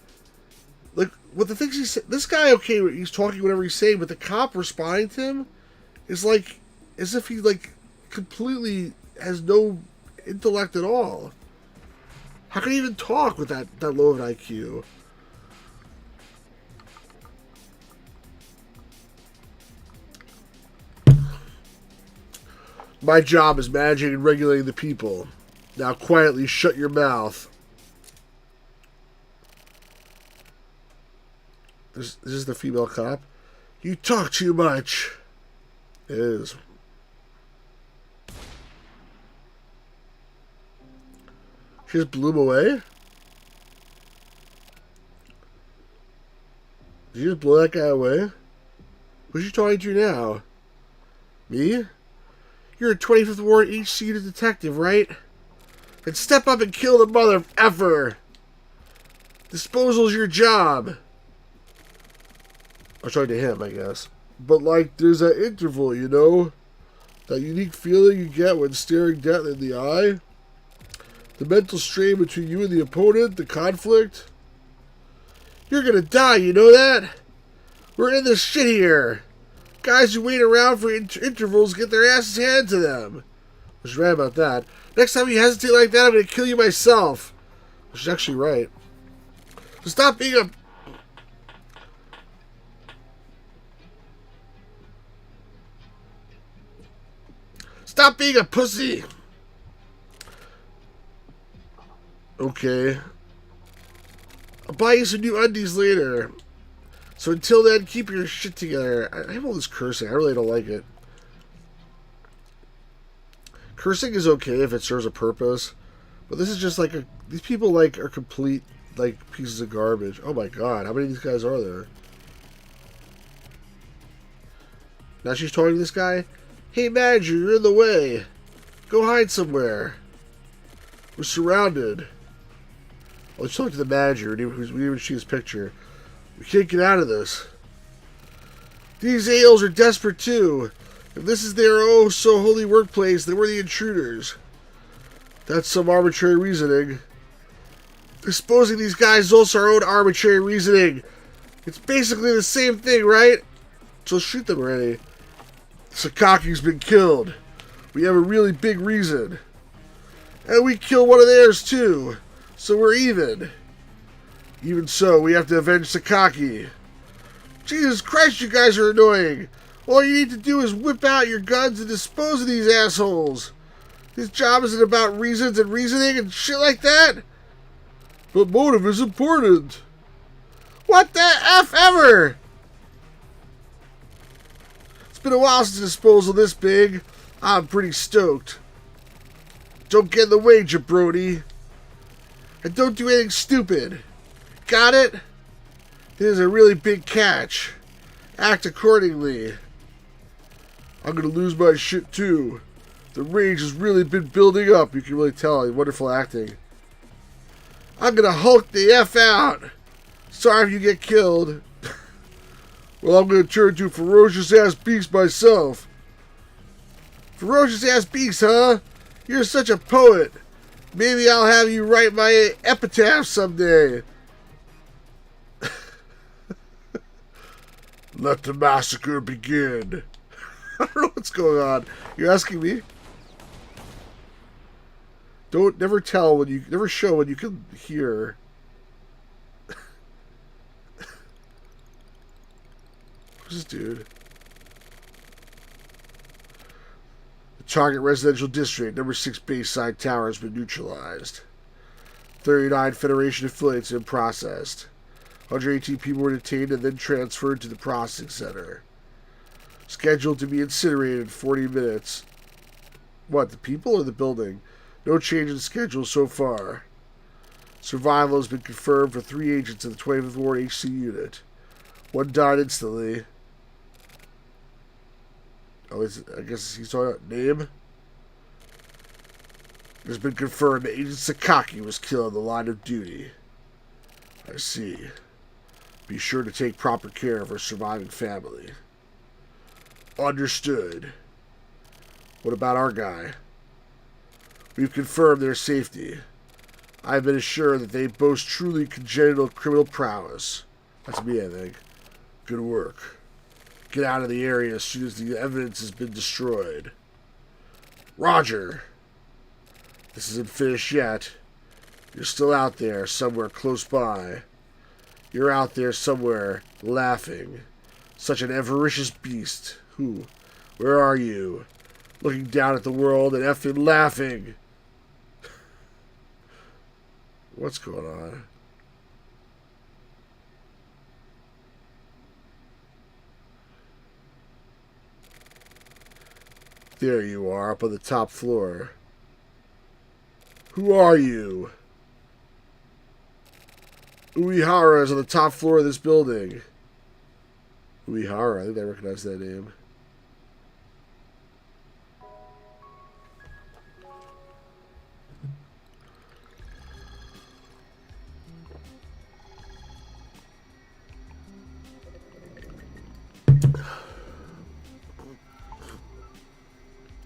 Speaker 1: Like, what the things he said... This guy, okay, he's talking whatever he's saying, but the cop responding to him is like... As if he, like, completely has no intellect at all. How can he even talk with that low of an IQ? My job is managing and regulating the people. Now quietly shut your mouth. This is the female cop. You talk too much. It is. She just blew him away? Did you just blow that guy away? Who's she talking to now? Me? You're a 25th Ward HC detective, right? Then step up and kill the mother effer! Disposal's your job! I was talking to him, I guess. But, like, there's that interval, you know? That unique feeling you get when staring death in the eye? The mental strain between you and the opponent? The conflict? You're gonna die, you know that? We're in this shit here! Guys who wait around for intervals get their asses handed to them. She's right about that. Next time you hesitate like that, I'm gonna kill you myself. She's actually right. So stop being a... Stop being a pussy! Okay. I'll buy you some new undies later. So until then, keep your shit together. I have all this cursing. I really don't like it. Cursing is okay if it serves a purpose. But this is just like these people like are complete like pieces of garbage. Oh my god, how many of these guys are there? Now she's talking to this guy. Hey manager, you're in the way. Go hide somewhere. We're surrounded. Let's talk to the manager. We didn't even see his picture. We can't get out of this. These ales are desperate too. If this is their oh so holy workplace, then we're the intruders. That's some arbitrary reasoning. Exposing these guys is also our own arbitrary reasoning. It's basically the same thing, right? So shoot them already. Sakaki's been killed. We have a really big reason. And we kill one of theirs too. So we're even. Even so, we have to avenge Sakaki. Jesus Christ, you guys are annoying. All you need to do is whip out your guns and dispose of these assholes. This job isn't about reasons and reasoning and shit like that. But motive is important. What the F ever? It's been a while since a disposal this big. I'm pretty stoked. Don't get in the way, jabroni. And don't do anything stupid. Got it? This is a really big catch. Act accordingly. I'm gonna lose my shit too. The rage has really been building up. You can really tell. Wonderful acting. I'm gonna Hulk the F out. Sorry if you get killed. Well, I'm gonna turn to a ferocious ass beast myself. Ferocious ass beast, huh? You're such a poet. Maybe I'll have you write my epitaph someday. Let the massacre begin. I don't know what's going on. You're asking me? Never show when you can hear. Who's this dude? The target residential district, number 6 Bayside Tower, has been neutralized. 39 Federation affiliates have been processed. 118 people were detained and then transferred to the processing center. Scheduled to be incinerated in 40 minutes. What, the people or the building? No change in schedule so far. Survival has been confirmed for 3 agents in the 25th Ward HC unit. 1 died instantly. Oh, I guess he's talking about name? It has been confirmed that Agent Sakaki was killed in the line of duty. I see. Be sure to take proper care of her surviving family. Understood. What about our guy? We've confirmed their safety. I've been assured that they boast truly congenital criminal prowess. That's me, I think. Good work. Get out of the area as soon as the evidence has been destroyed. Roger. This isn't finished yet. You're still out there, somewhere close by. You're out there somewhere, laughing. Such an avaricious beast. Who? Where are you? Looking down at the world and effing laughing. What's going on? There you are, up on the top floor. Who are you? Uehara is on the top floor of this building. Uehara, I think I recognize that name.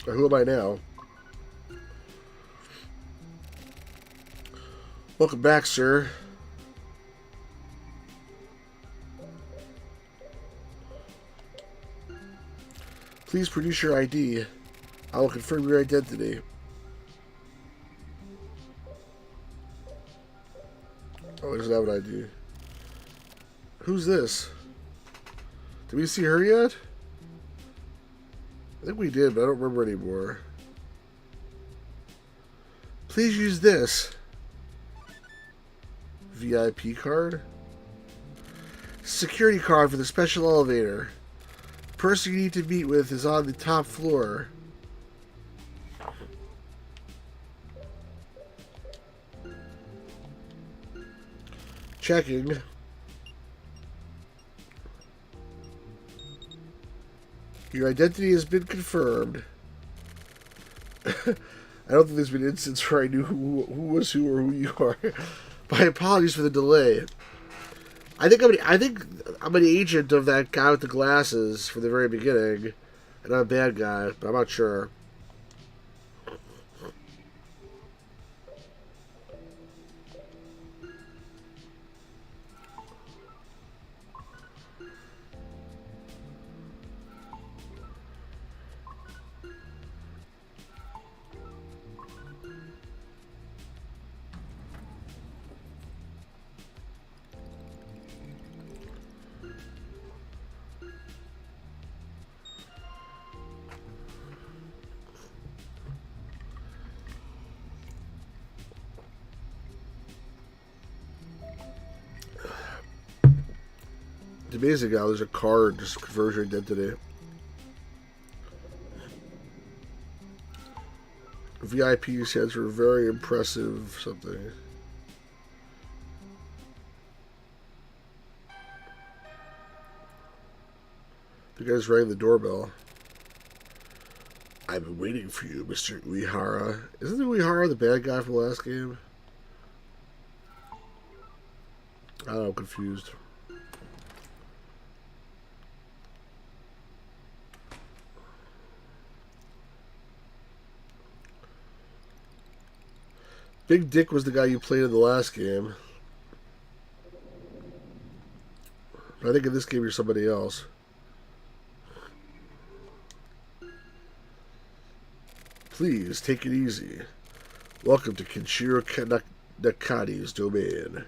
Speaker 1: Who am I now? Welcome back, sir. Please produce your ID. I will confirm your identity. Oh, it doesn't have an ID. Who's this? Did we see her yet? I think we did, but I don't remember anymore. Please use this. VIP card? Security card for the special elevator. The person you need to meet with is on the top floor. Checking. Your identity has been confirmed. I don't think there's been an instance where I knew who was who or who you are. My apologies for the delay. I think I'm an agent of that guy with the glasses from the very beginning, and I'm a bad guy, but I'm not sure. It's amazing how there's a card just confirms your identity. VIP stands for very impressive something. The guy's ringing the doorbell. I've been waiting for you, Mr. Uehara. Isn't Uehara the bad guy from the last game? I don't know, I'm confused. Big Dick was the guy you played in the last game. But I think in this game you're somebody else. Please, take it easy. Welcome to Kenshiro Nakani's domain.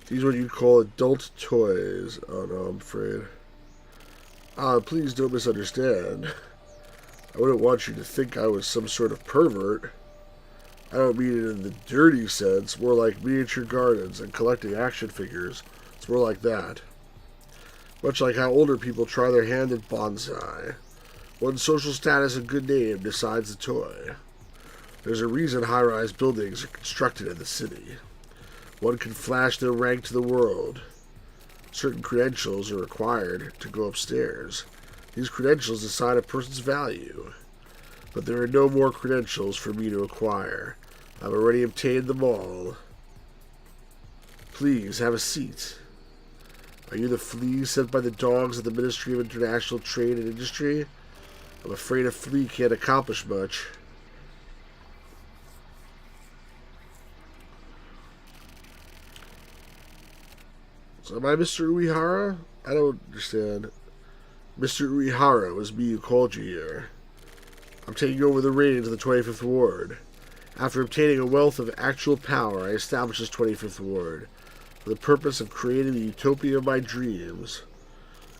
Speaker 1: These are what you'd call adult toys. Oh no, I'm afraid. Please don't misunderstand. I wouldn't want you to think I was some sort of pervert. I don't mean it in the dirty sense, more like miniature gardens and collecting action figures. It's more like that. Much like how older people try their hand at bonsai. One's social status and good name decides the toy. There's a reason high-rise buildings are constructed in the city. One can flash their rank to the world. Certain credentials are required to go upstairs. These credentials decide a person's value. But there are no more credentials for me to acquire. I've already obtained them all. Please, have a seat. Are you the flea sent by the dogs of the Ministry of International Trade and Industry? I'm afraid a flea can't accomplish much. So am I Mr. Uehara? I don't understand. Mr. Uehara, it was me who called you here. I'm taking over the reins of the 25th Ward. After obtaining a wealth of actual power, I established this 25th Ward for the purpose of creating the utopia of my dreams.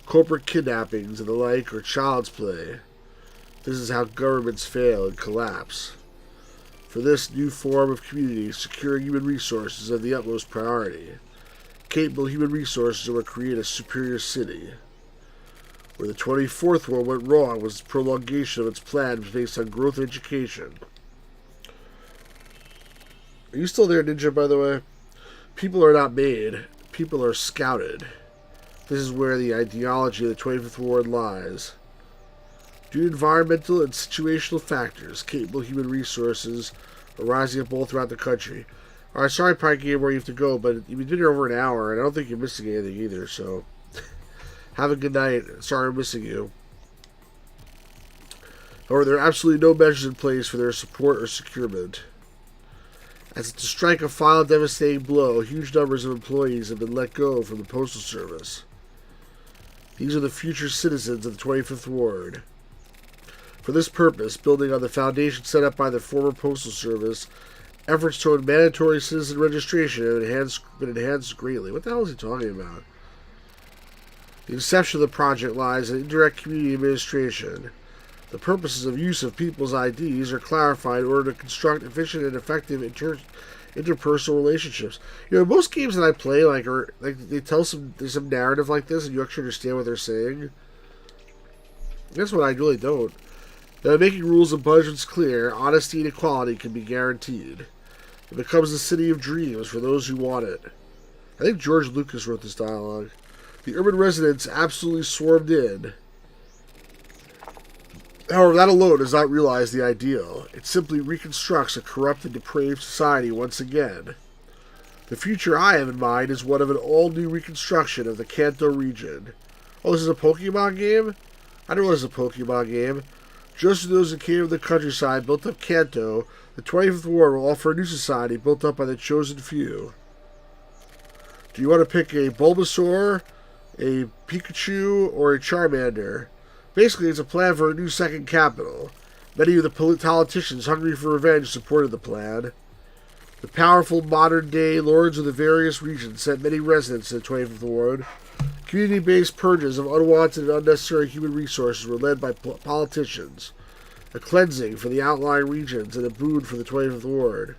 Speaker 1: Corporate kidnappings and the like are child's play. This is how governments fail and collapse. For this new form of community, securing human resources is of the utmost priority. capable human resources that would create a superior city. Where the 24th one went wrong was the prolongation of its plan based on growth and education. Are you still there, Ninja, by the way? People are not made. People are scouted. This is where the ideology of the 25th Ward lies. Due to environmental and situational factors, capable human resources are rising up all throughout the country. Alright, sorry, Pike Game, where you have to go, but you've been here over an hour, and I don't think you're missing anything either, so... Have a good night. Sorry I'm missing you. However, there are absolutely no measures in place for their support or securement. As to strike a final devastating blow, huge numbers of employees have been let go from the Postal Service. These are the future citizens of the 25th Ward. For this purpose, building on the foundation set up by the former Postal Service, efforts toward mandatory citizen registration have been enhanced greatly. What the hell is he talking about? The inception of the project lies in indirect community administration. The purposes of use of people's IDs are clarified in order to construct efficient and effective interpersonal relationships. You know, most games that I play, they tell there's some narrative like this, and you actually understand what they're saying. That's what I really don't. By making rules and budgets clear, honesty and equality can be guaranteed. It becomes the city of dreams for those who want it. I think George Lucas wrote this dialogue. The urban residents absolutely swarmed in. However, that alone does not realize the ideal. It simply reconstructs a corrupt and depraved society once again. The future I have in mind is one of an all-new reconstruction of the Kanto region. Oh, this is a Pokemon game? I didn't realize it was a Pokemon game. Just as those that came from the countryside built up Kanto, the 25th Ward will offer a new society built up by the chosen few. Do you want to pick a Bulbasaur, a Pikachu, or a Charmander? Basically, it's a plan for a new second capital. Many of the politicians hungry for revenge supported the plan. The powerful modern-day lords of the various regions sent many residents to the 25th Ward. Community-based purges of unwanted and unnecessary human resources were led by politicians. A cleansing for the outlying regions and a boon for the 25th Ward.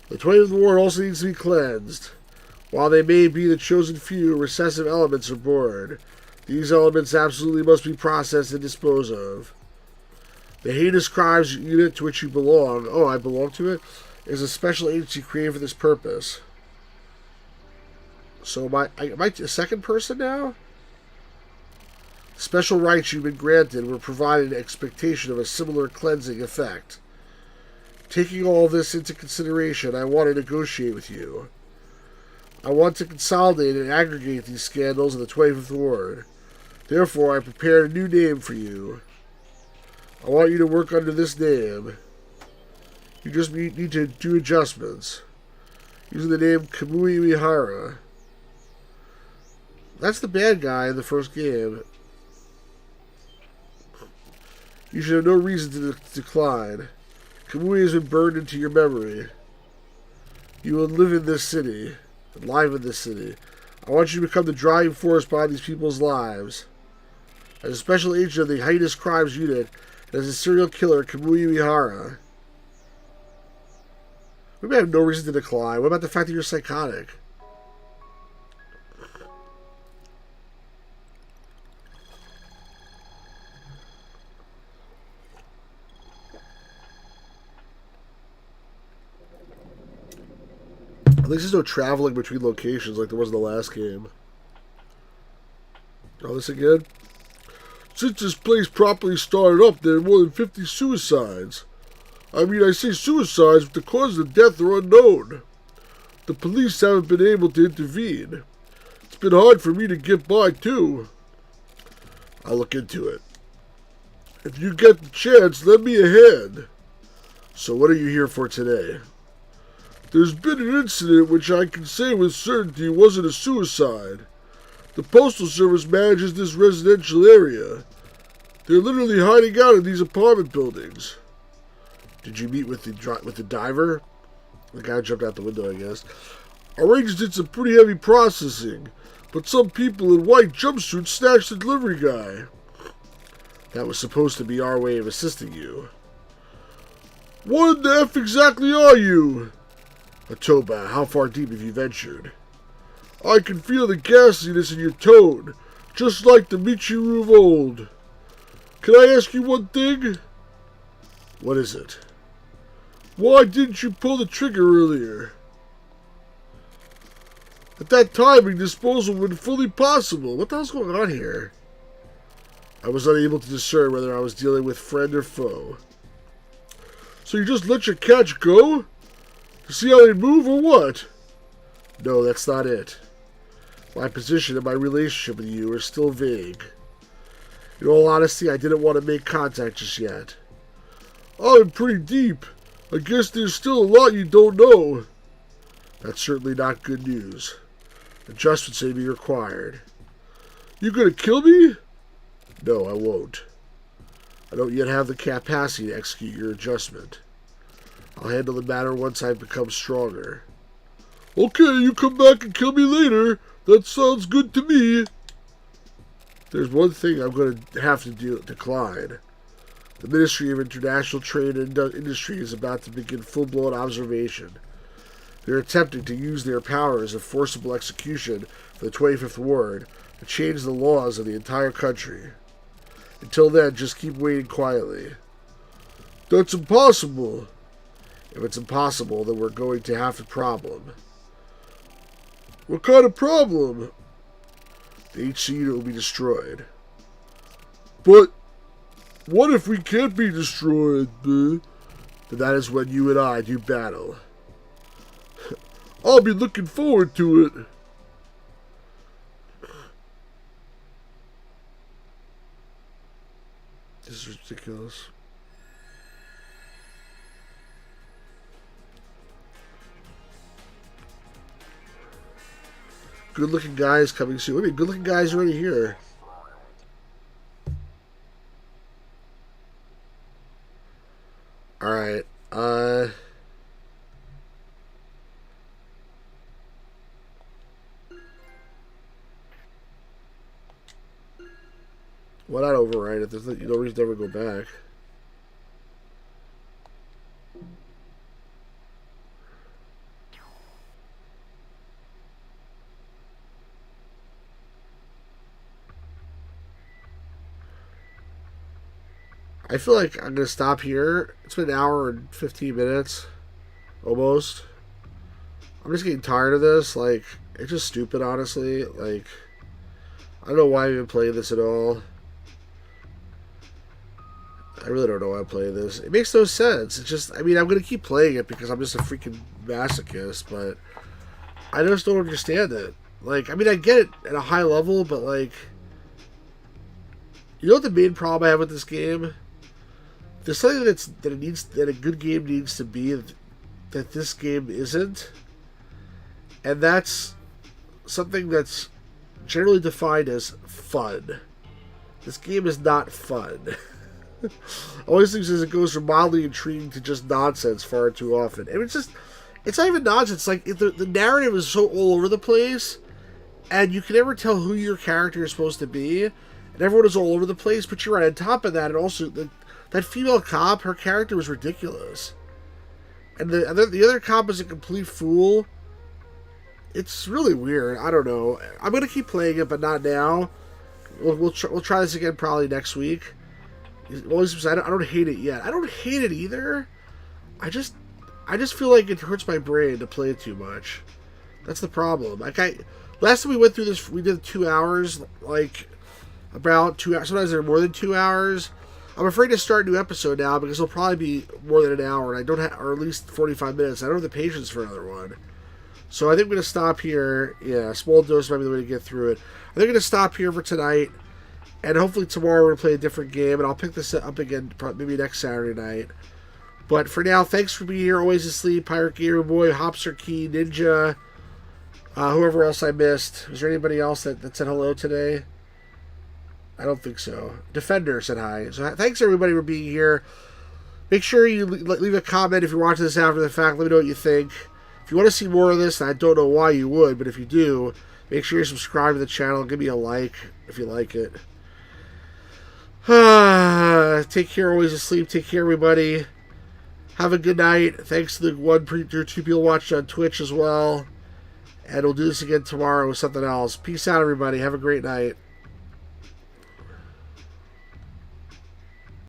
Speaker 1: The 25th Ward also needs to be cleansed. While they may be the chosen few, recessive elements are bored. These elements absolutely must be processed and disposed of. The Heinous Crimes Unit to which you belong, oh, I belong to it, is a special agency created for this purpose. So am I a second person now? Special rights you've been granted were provided in expectation of a similar cleansing effect. Taking all this into consideration, I want to negotiate with you. I want to consolidate and aggregate these scandals in the 25th Ward. Therefore, I prepared a new name for you. I want you to work under this name. You just need to do adjustments. Using the name Kamui Uehara. That's the bad guy in the first game. You should have no reason to decline. Kamui has been burned into your memory. You will live in this city. Live in this city. I want you to become the driving force behind these people's lives. As a special agent of the Heinous Crimes Unit, and as a serial killer, Kamui Uehara. We may have no reason to decline. What about the fact that you're psychotic? At least there's no traveling between locations like there was in the last game. Oh, this again? Since this place properly started up, there are more than 50 suicides. I mean, I say suicides, but the cause of death are unknown. The police haven't been able to intervene. It's been hard for me to get by, too. I'll look into it. If you get the chance, lend me a hand. So what are you here for today? There's been an incident which I can say with certainty wasn't a suicide. The Postal Service manages this residential area. They're literally hiding out in these apartment buildings. Did you meet with the diver? The guy jumped out the window, I guess. Our rangers did some pretty heavy processing, but some people in white jumpsuits snatched the delivery guy. That was supposed to be our way of assisting you. What in the F exactly are you? Atoba, how far deep have you ventured? I can feel the gasiness in your tone, just like the Michiru of old. Can I ask you one thing? What is it? Why didn't you pull the trigger earlier? At that timing, disposal would be fully possible. What the hell's going on here? I was unable to discern whether I was dealing with friend or foe. So you just let your catch go? To see how they move or what? No, that's not it. My position and my relationship with you are still vague. In all honesty, I didn't want to make contact just yet. I'm pretty deep. I guess there's still a lot you don't know. That's certainly not good news. Adjustments may be required. You gonna kill me? No, I won't. I don't yet have the capacity to execute your adjustment. I'll handle the matter once I've become stronger. Okay, you come back and kill me later. That sounds good to me. There's one thing I'm going to have to decline. The Ministry of International Trade and Industry is about to begin full-blown observation. They're attempting to use their powers of forcible execution for the 25th Ward to change the laws of the entire country. Until then, just keep waiting quietly. That's impossible. If it's impossible, then we're going to have a problem. What kind of problem? The HC unit will be destroyed. But what if we can't be destroyed, Then that is when you and I do battle. I'll be looking forward to it. This is ridiculous. Good looking guys coming soon. I mean, good looking guys already here. Alright, why not override it? There's no reason to ever go back. I feel like I'm going to stop here. It's been an hour and 15 minutes. Almost. I'm just getting tired of this. Like, it's just stupid, honestly. Like, I don't know why I'm even playing this at all. I really don't know why I'm playing this. It makes no sense. It's just, I mean, I'm going to keep playing it because I'm just a freaking masochist, but I just don't understand it. Like, I mean, I get it at a high level, but, like, you know what the main problem I have with this game? There's something that a good game needs to be that this game isn't, and that's something that's generally defined as fun. This game is not fun. Always thinks as it goes from mildly intriguing to just nonsense far too often. And it's not even nonsense. Like, the narrative is so all over the place, and you can never tell who your character is supposed to be, and everyone is all over the place. But you're right, on top of that, and also that female cop, her character was ridiculous, and the other cop is a complete fool. It's really weird. I don't know. I'm gonna keep playing it, but not now. We'll try this again probably next week. I don't hate it yet. I don't hate it either. I just feel like it hurts my brain to play it too much. That's the problem. Like, last time we went through this, we did 2 hours. Like, about 2 hours. Sometimes they're more than 2 hours. I'm afraid to start a new episode now because it'll probably be more than an hour, and I don't have, or at least 45 minutes. I don't have the patience for another one. So I think I'm going to stop here. Yeah, small dose might be the way to get through it. I think I'm going to stop here for tonight, and hopefully tomorrow we're going to play a different game, and I'll pick this up again maybe next Saturday night. But for now, thanks for being here. Always Asleep, Pirate Gamer Boy, Hopster Key, Ninja, whoever else I missed. Was there anybody else that said hello today? I don't think so. Defender said hi. So thanks everybody for being here. Make sure you leave a comment if you're watching this after the fact. Let me know what you think. If you want to see more of this, and I don't know why you would, but if you do, make sure you subscribe to the channel. Give me a like if you like it. Take care. Always Asleep. Take care, everybody. Have a good night. Thanks to the 1 or 2 people watching on Twitch as well. And we'll do this again tomorrow with something else. Peace out, everybody. Have a great night.